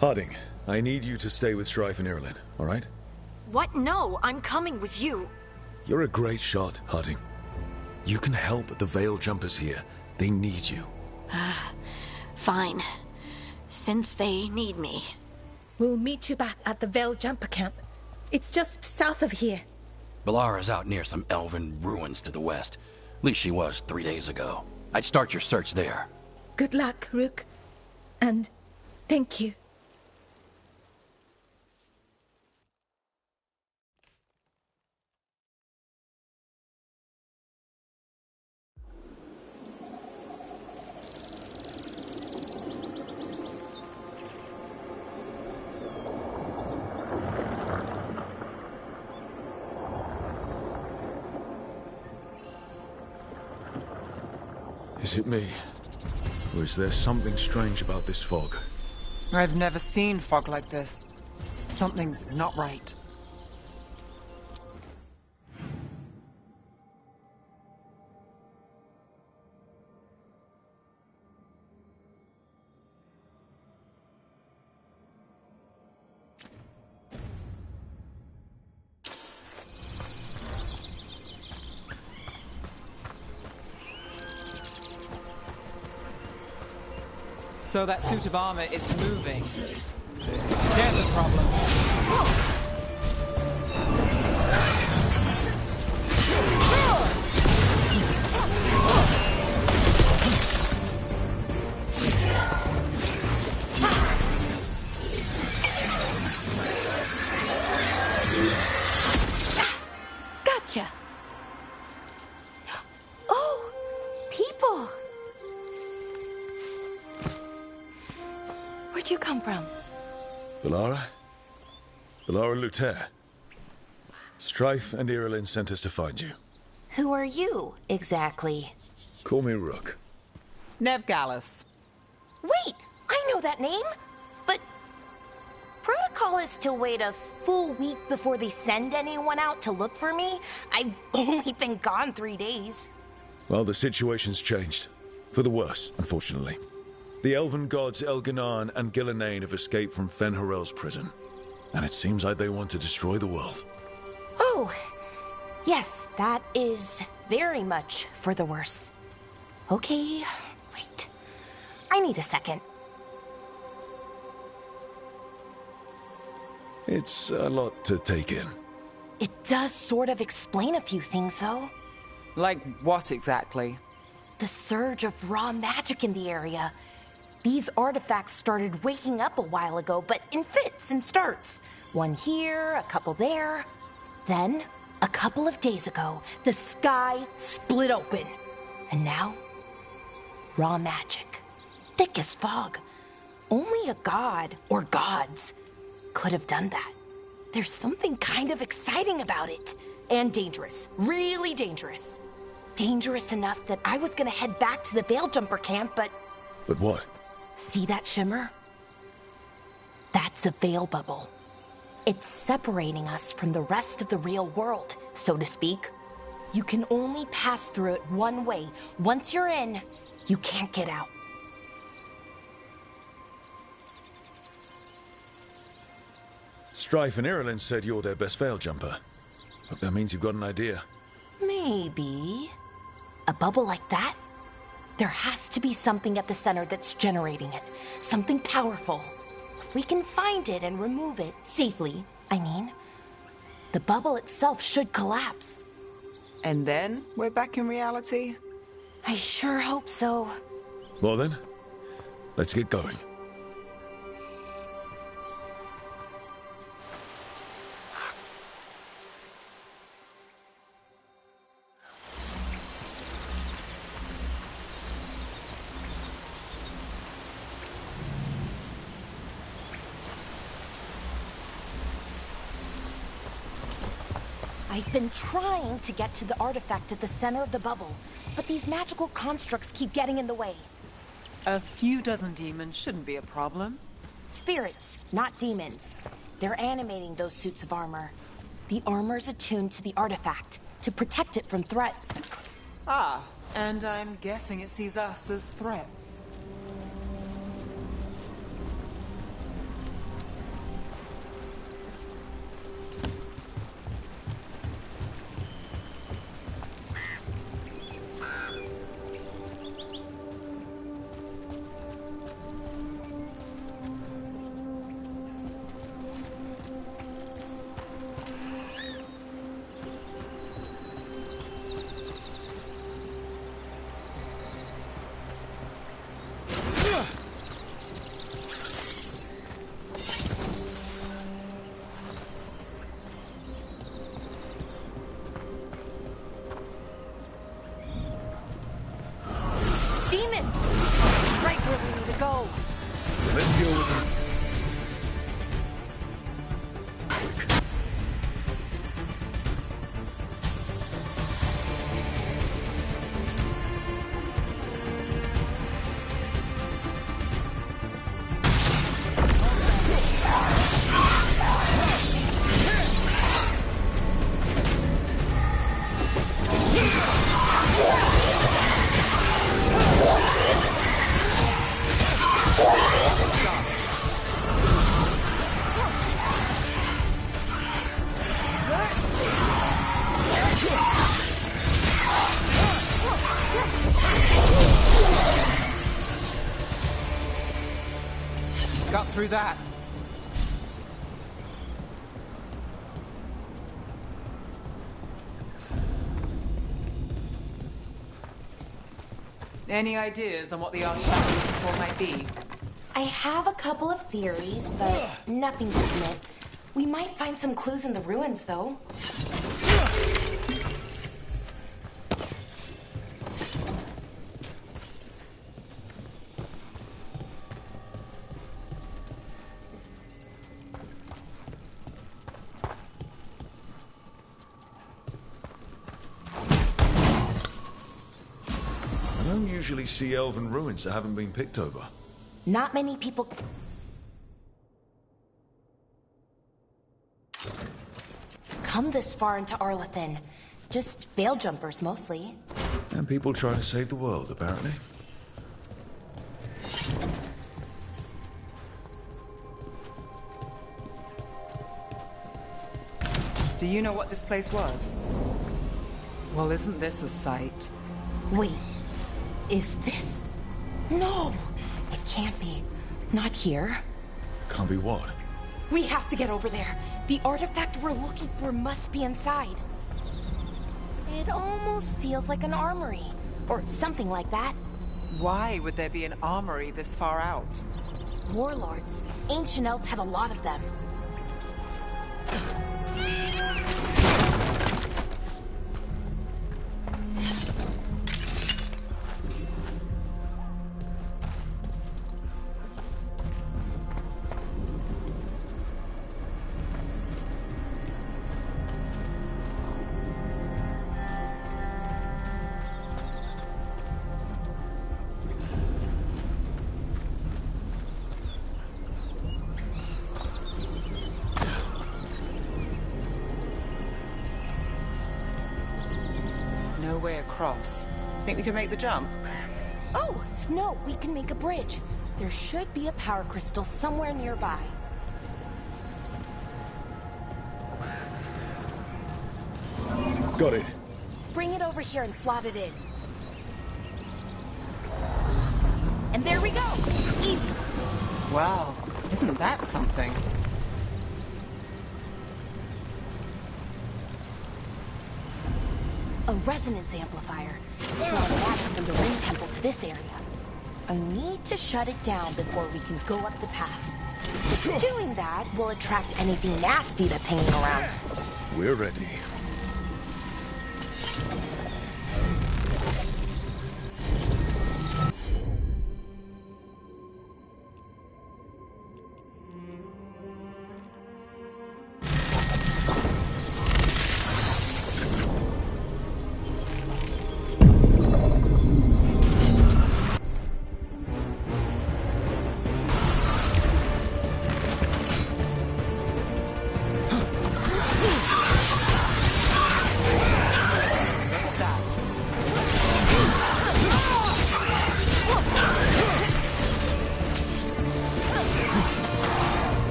Harding, I need you to stay with Strife and Irlin, all right? What? No, I'm coming with you. You're a great shot, Harding. You can help the Veil Jumpers here. They need you. Fine. Since they need me. We'll meet you back at the Veil Jumper camp. It's just south of here. Belara's out near some elven ruins to the west. At least she was 3 days ago. I'd start your search there. Good luck, Rook. And thank you. Is it me? Or is there something strange about this fog? I've never seen fog like this. Something's not right. So that suit of armor is moving. There's a problem. Gotcha. Oh, people. Where'd you come from? Valara? Valara Luther. Strife and Irilyn sent us to find you. Who are you, exactly? Call me Rook. Nev Gallus. Wait, I know that name. But protocol is to wait a full week before they send anyone out to look for me. I've only been gone 3 days. Well, the situation's changed. For the worse, unfortunately. The elven gods Elganan and Gillenane have escaped from Fen'Harel's prison. And it seems like they want to destroy the world. Oh, yes, that is very much for the worse. Okay, wait. I need a second. It's a lot to take in. It does sort of explain a few things, though. Like what exactly? The surge of raw magic in the area. These artifacts started waking up a while ago, but in fits and starts. One here, a couple there. Then, a couple of days ago, the sky split open. And now, raw magic. Thick as fog. Only a god, or gods, could have done that. There's something kind of exciting about it. And dangerous. Really dangerous. Dangerous enough that I was gonna head back to the Veil Jumper camp, but... But what? See that shimmer? That's a veil bubble. It's separating us from the rest of the real world, so to speak. You can only pass through it one way. Once you're in, you can't get out. Strife and Irilyn said you're their best veil jumper. Hope that means you've got an idea. Maybe. A bubble like that? There has to be something at the center that's generating it. Something powerful. If we can find it and remove it, safely, I mean, the bubble itself should collapse. And then we're back in reality? I sure hope so. Well then, let's get going. I've been trying to get to the artifact at the center of the bubble, but these magical constructs keep getting in the way. A few dozen demons shouldn't be a problem. Spirits, not demons. They're animating those suits of armor. The armor's attuned to the artifact, to protect it from threats. Ah, and I'm guessing it sees us as threats. through that. Any ideas on what the artifact you're looking for might be? I have a couple of theories, but nothing definite. We might find some clues in the ruins, though. I don't usually see elven ruins that haven't been picked over. Not many people... come this far into Arlathan. Just veil jumpers, mostly. And people trying to save the world, apparently. Do you know what this place was? Well, isn't this a sight? Wait, is this... No, it can't be. Not here. Can't be what? We have to get over there. The artifact we're looking for must be inside. It almost feels like an armory, or something like that. Why would there be an armory this far out? Warlords. Ancient elves had a lot of them. No way across. Think we can make the jump? Oh, no, we can make a bridge. There should be a power crystal somewhere nearby. Got it. Bring it over here and slot it in. And there we go! Easy! Wow, isn't that something? A resonance amplifier. It's drawing magic from the ring temple to this area. I need to shut it down before we can go up the path. Doing that will attract anything nasty that's hanging around. We're ready.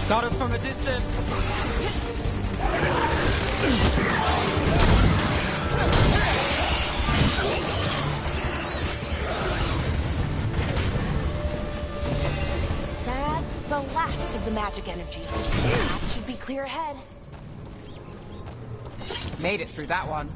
Got us from a distance. That's the last of the magic energy. That should be clear ahead. Made it through that one.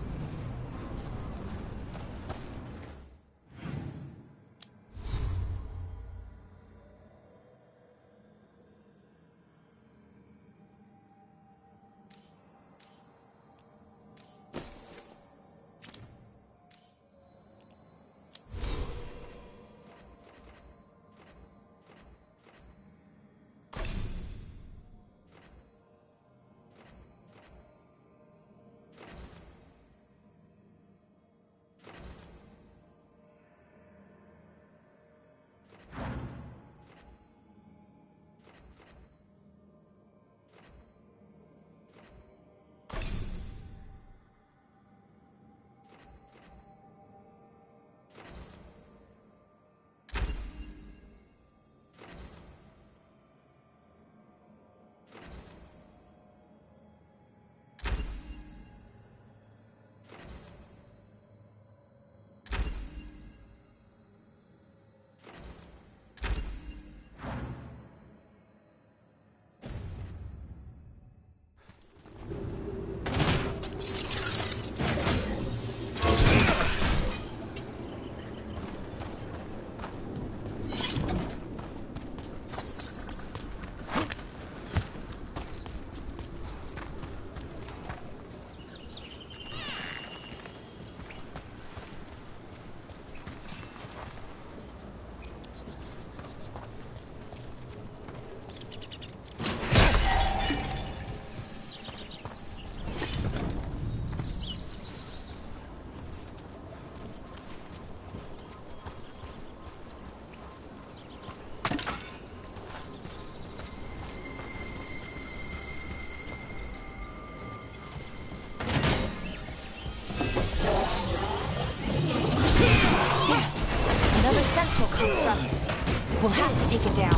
We'll have to take it down.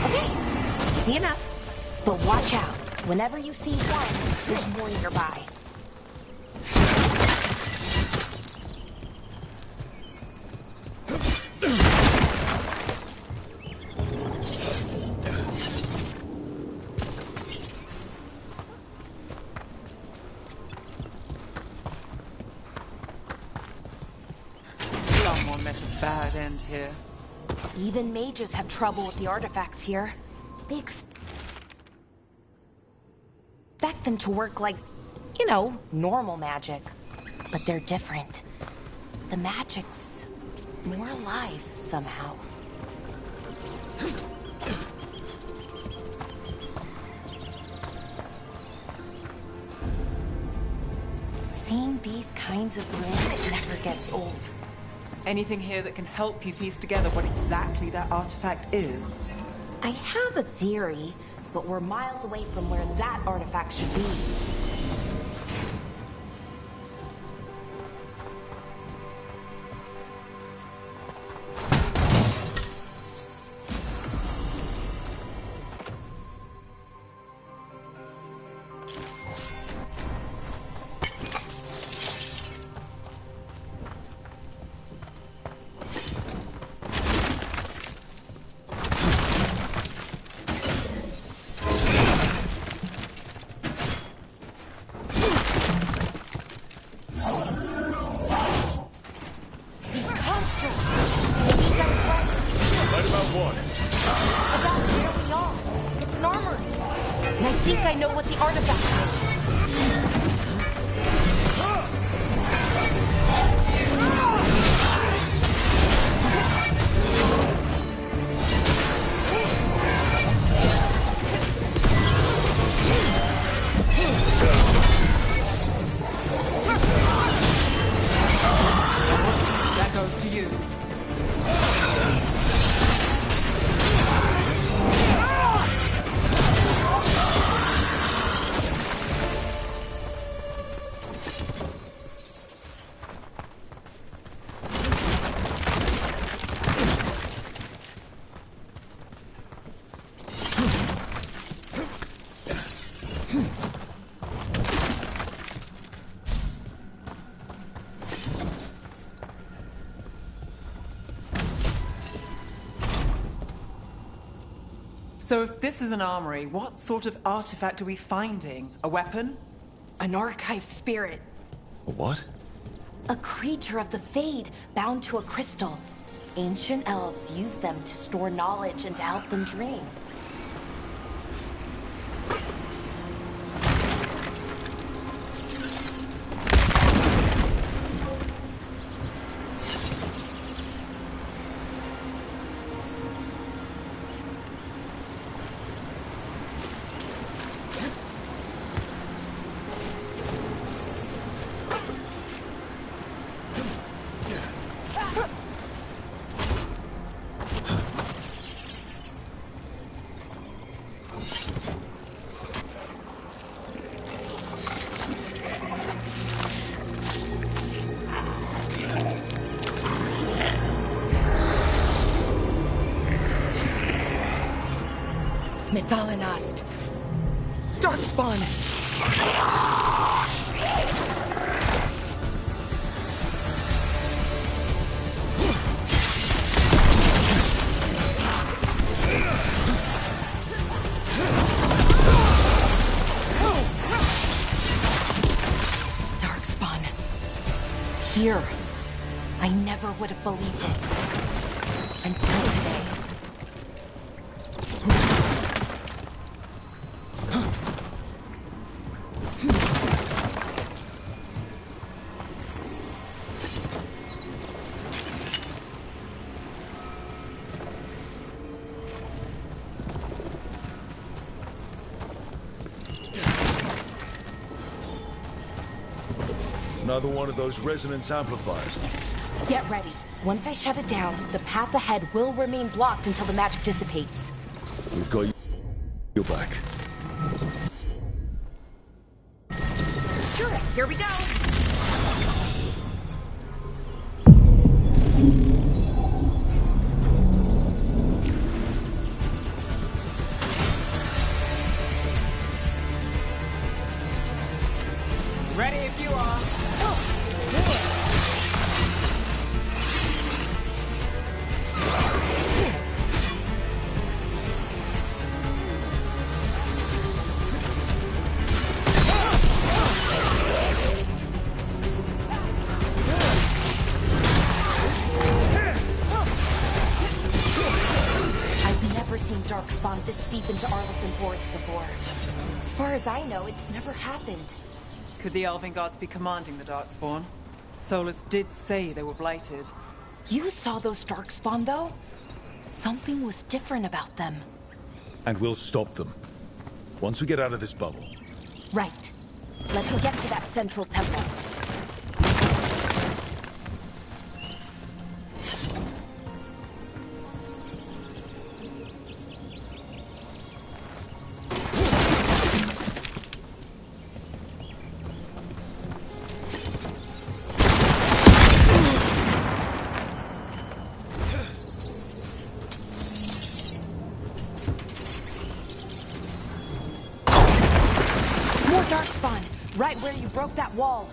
Okay, easy enough. But watch out. Whenever you see one, there's more nearby. Someone met a bad end here. Even mages have trouble with the artifacts here. They expect them to work like, you know, normal magic. But they're different. The magic's more alive somehow. Seeing these kinds of ruins never gets old. Anything here that can help you piece together what exactly that artifact is? I have a theory, but we're miles away from where that artifact should be. So if this is an armory, what sort of artifact are we finding? A weapon? An archive spirit. A what? A creature of the Fade, bound to a crystal. Ancient elves used them to store knowledge and to help them dream. Methalinast. Darkspawn. Darkspawn. Here. I never would have believed it. Until today. Another one of those resonance amplifiers. Get ready. Once I shut it down, the path ahead will remain blocked until the magic dissipates. We've got your back. Sure, here we go. Ready if you are. Darkspawn this deep into Arlequin Forest before. As far as I know, it's never happened. Could the Elven Gods be commanding the Darkspawn? Solus did say they were blighted. You saw those Darkspawn, though? Something was different about them. And we'll stop them. Once we get out of this bubble. Right. Let's get to that central temple. Darkspawn, right where you broke that wall.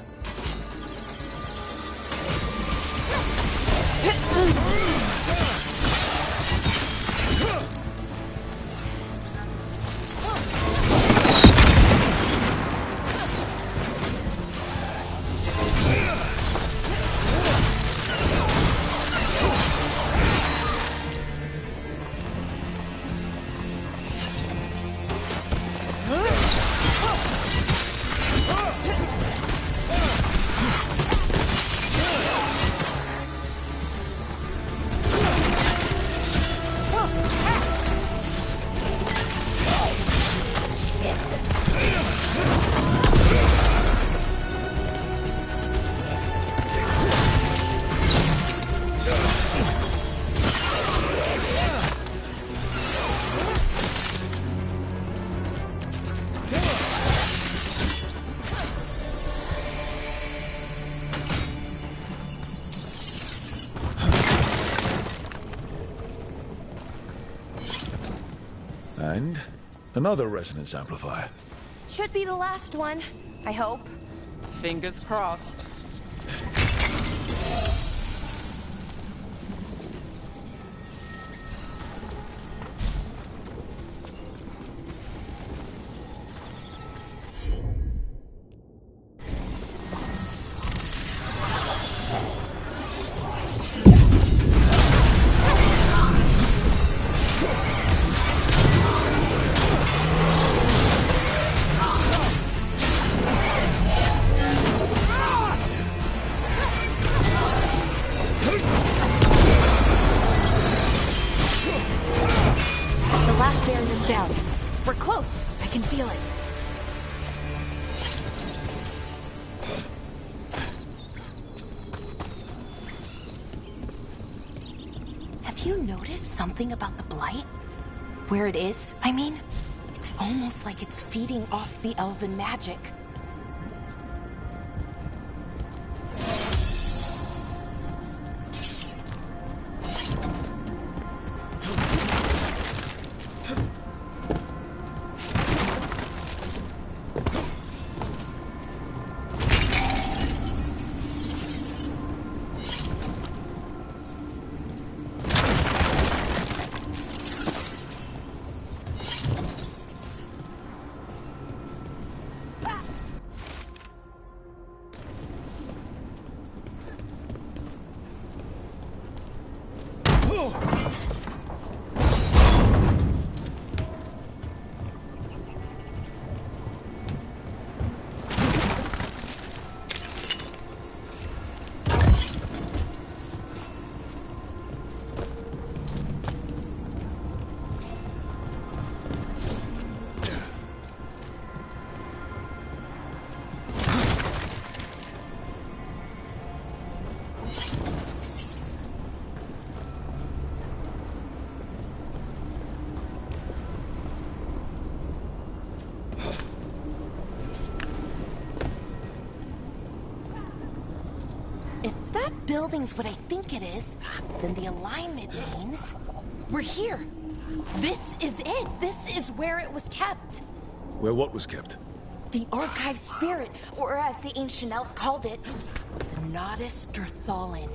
And another resonance amplifier. Should be the last one, I hope. Fingers crossed. Something about the blight? Where it is, I mean? It's almost like it's feeding off the elven magic. Building's what I think it is, then the alignment means we're here. This is it. This is where it was kept. Where what was kept? The archive spirit, or as the ancient elves called it, the Nodus Derthalin.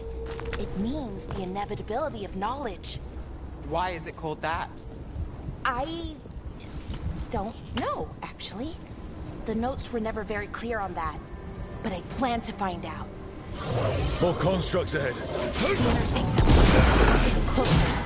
It means the inevitability of knowledge. Why is it called that? I don't know, actually. The notes were never very clear on that, but I plan to find out. More constructs ahead. The inner sanctum. Getting closer.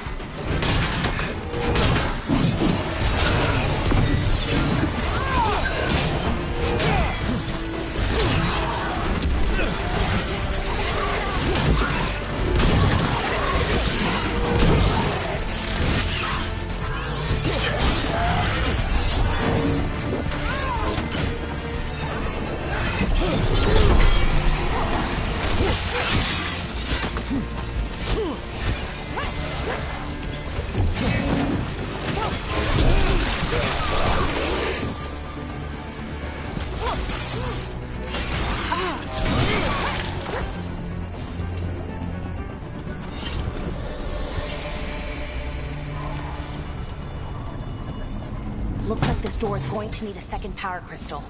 Looks like this door is going to need a second power crystal.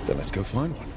Then let's go find one.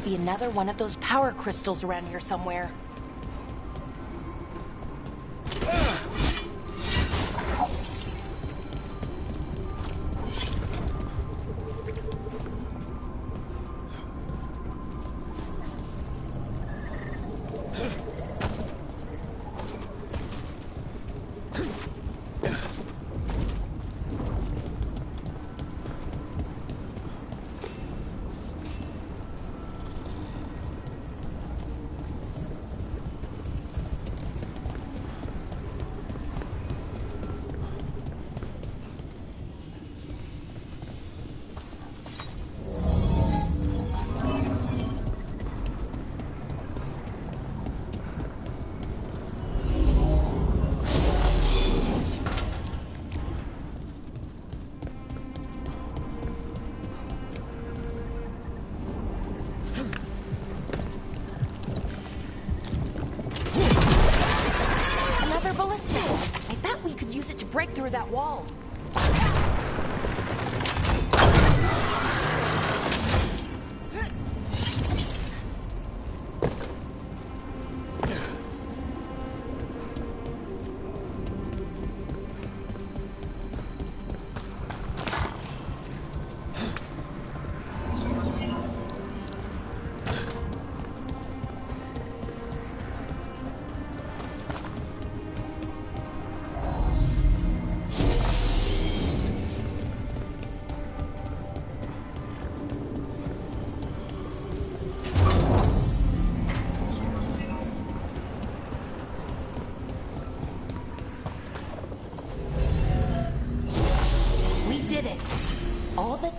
Be another one of those power crystals around here somewhere. Break through that wall.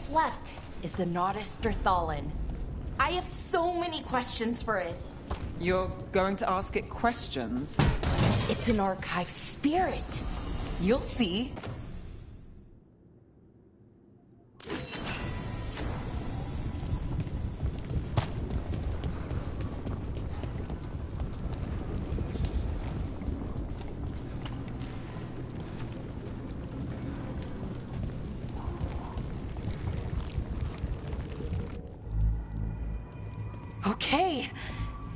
Left is the Nodus Derthalin. I have so many questions for it. You're going to ask it questions? It's an archive spirit. You'll see. Okay,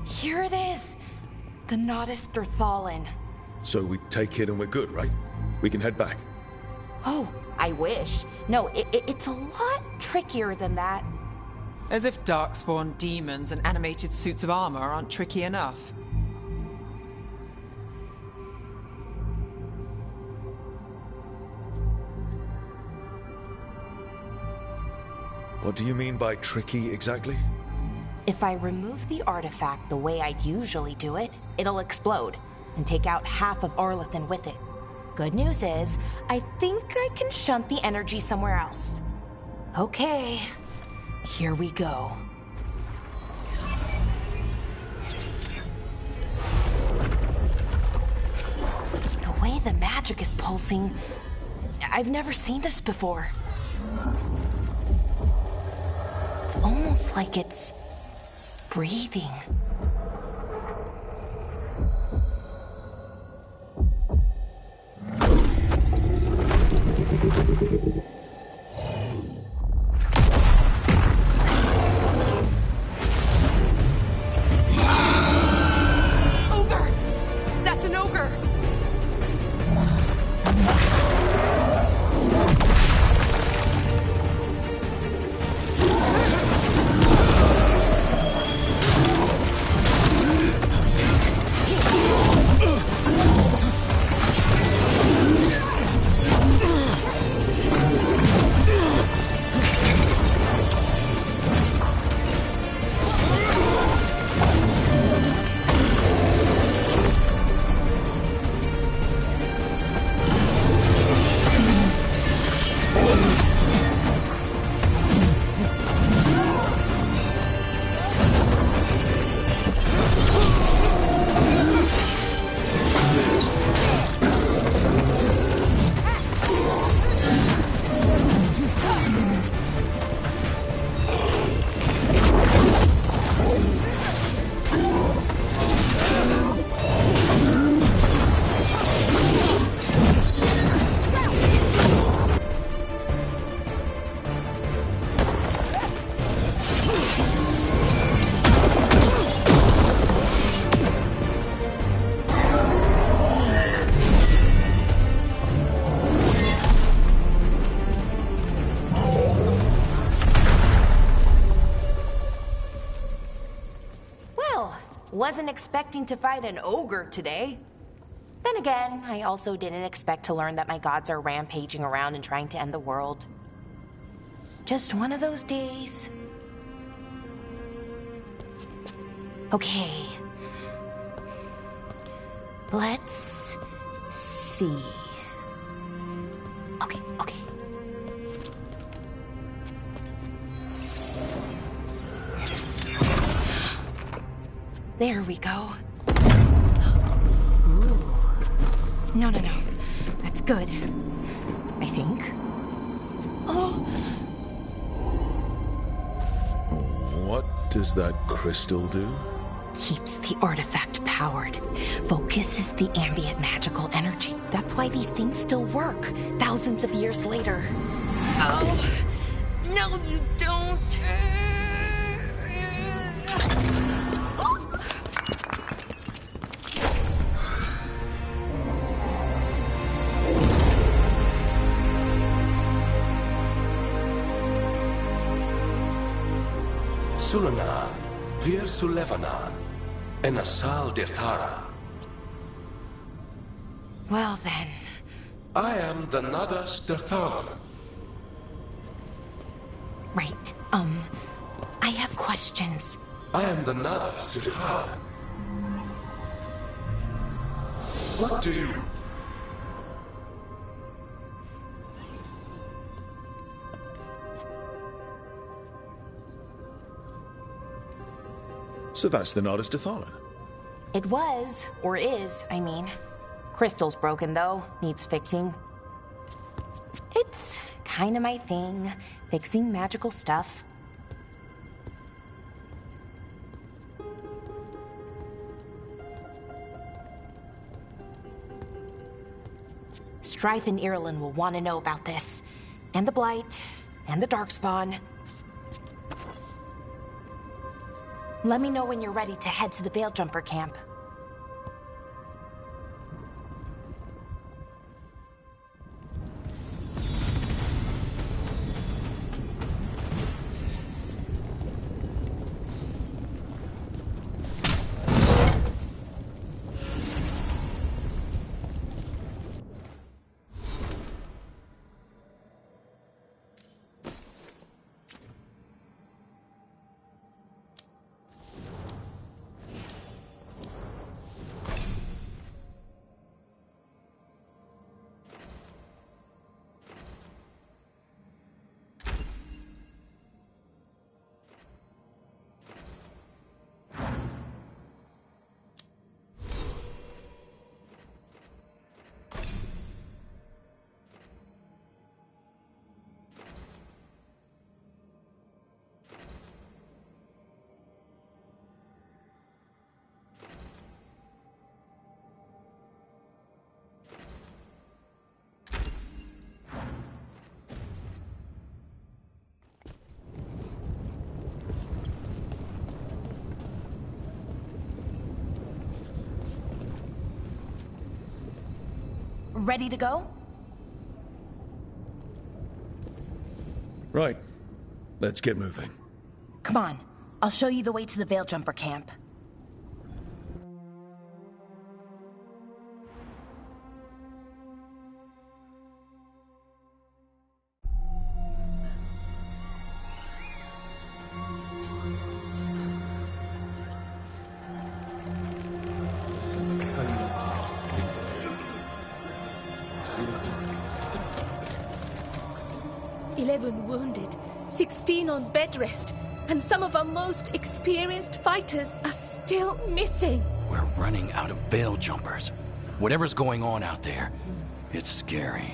here it is. The Nodus Derthalin. So we take it and we're good, right? We can head back. Oh, I wish. No, it's a lot trickier than that. As if darkspawn demons and animated suits of armor aren't tricky enough. What do you mean by tricky exactly? If I remove the artifact the way I'd usually do it, it'll explode and take out half of Arlathan with it. Good news is, I think I can shunt the energy somewhere else. Okay, here we go. The way the magic is pulsing, I've never seen this before. It's almost like it's breathing. Ogre! That's an ogre! Wasn't expecting to fight an ogre today. Then again, I also didn't expect to learn that my gods are rampaging around and trying to end the world. Just one of those days. Okay. Let's see. Okay. There we go. Ooh. No. That's good. I think. Oh! What does that crystal do? Keeps the artifact powered. Focuses the ambient magical energy. That's why these things still work, thousands of years later. Oh! No, you don't! Sulanan, Vir Sulevanan, and Asal Dirthara. Well then. I am the Nadas Dirtharan. Right, I have questions. I am the Nadas Dirtharan. What do you... So that's the Nardus Dathalan. It was, or is, I mean. Crystal's broken, though. Needs fixing. It's kind of my thing, fixing magical stuff. Strife and Irulan will want to know about this. And the Blight, and the Darkspawn. Let me know when you're ready to head to the Veil-Jumper camp. ready to go? Right. Let's get moving. Come on, I'll show you the way to the Veil Jumper camp. Wounded, 16 on bed rest, and some of our most experienced fighters are still missing. We're running out of Veil Jumpers. Whatever's going on out there, it's scary.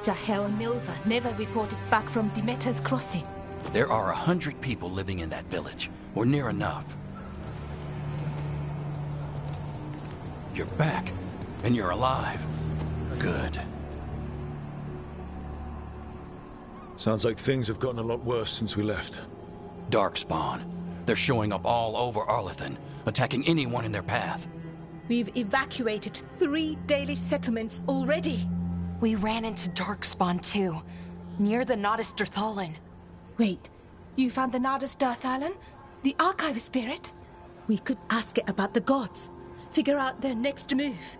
Jahel and Milva never reported back from Demeter's crossing. There are 100 people living in that village, or near enough. You're back, and you're alive. Good. Sounds like things have gotten a lot worse since we left. Darkspawn. They're showing up all over Arlethan, attacking anyone in their path. We've evacuated 3 daily settlements already. We ran into Darkspawn too, near the Nodus Dirthalan. Wait, you found the Nodus Dirthalan? The archive spirit? We could ask it about the gods. Figure out their next move.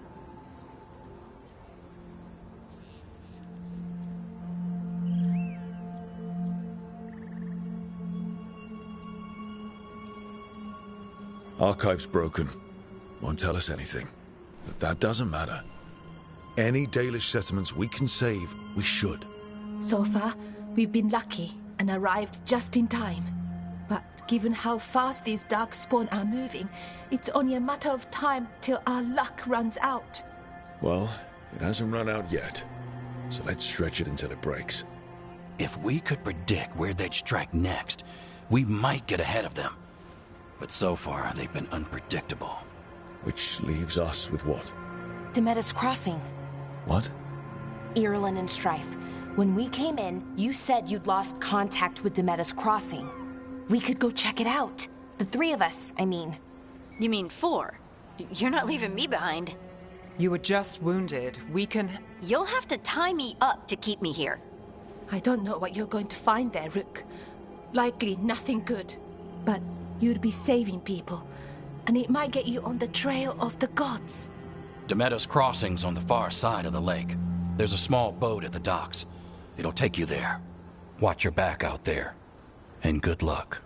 Archive's broken. Won't tell us anything. But that doesn't matter. Any Dalish settlements we can save, we should. So far, we've been lucky and arrived just in time. But given how fast these Darkspawn are moving, it's only a matter of time till our luck runs out. Well, it hasn't run out yet. So let's stretch it until it breaks. If we could predict where they'd strike next, we might get ahead of them. But so far, they've been unpredictable. Which leaves us with what? Demeter's crossing. What? Irulan and Strife. When we came in, you said you'd lost contact with Demeter's crossing. We could go check it out. The 3 of us, I mean. You mean 4? You're not leaving me behind. You were just wounded. We can... You'll have to tie me up to keep me here. I don't know what you're going to find there, Rook. Likely nothing good. But you'd be saving people. And it might get you on the trail of the gods. Demeter's crossing's on the far side of the lake. There's a small boat at the docks. It'll take you there. Watch your back out there. And good luck.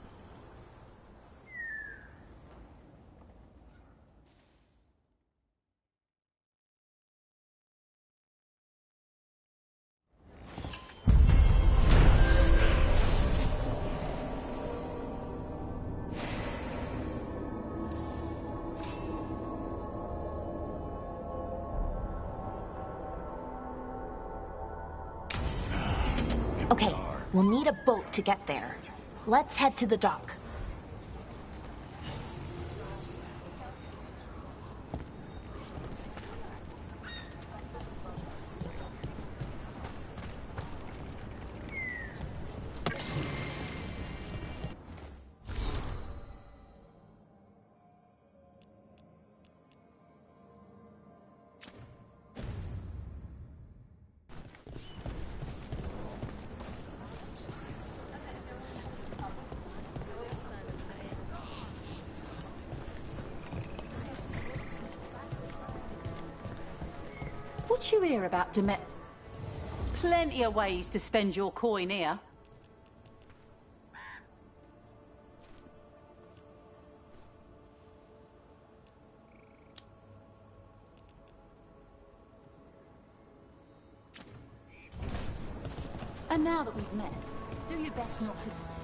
Okay, we'll need a boat to get there. Let's head to the dock. What you hear about Demet? Plenty of ways to spend your coin here. And now that we've met, do your best not to...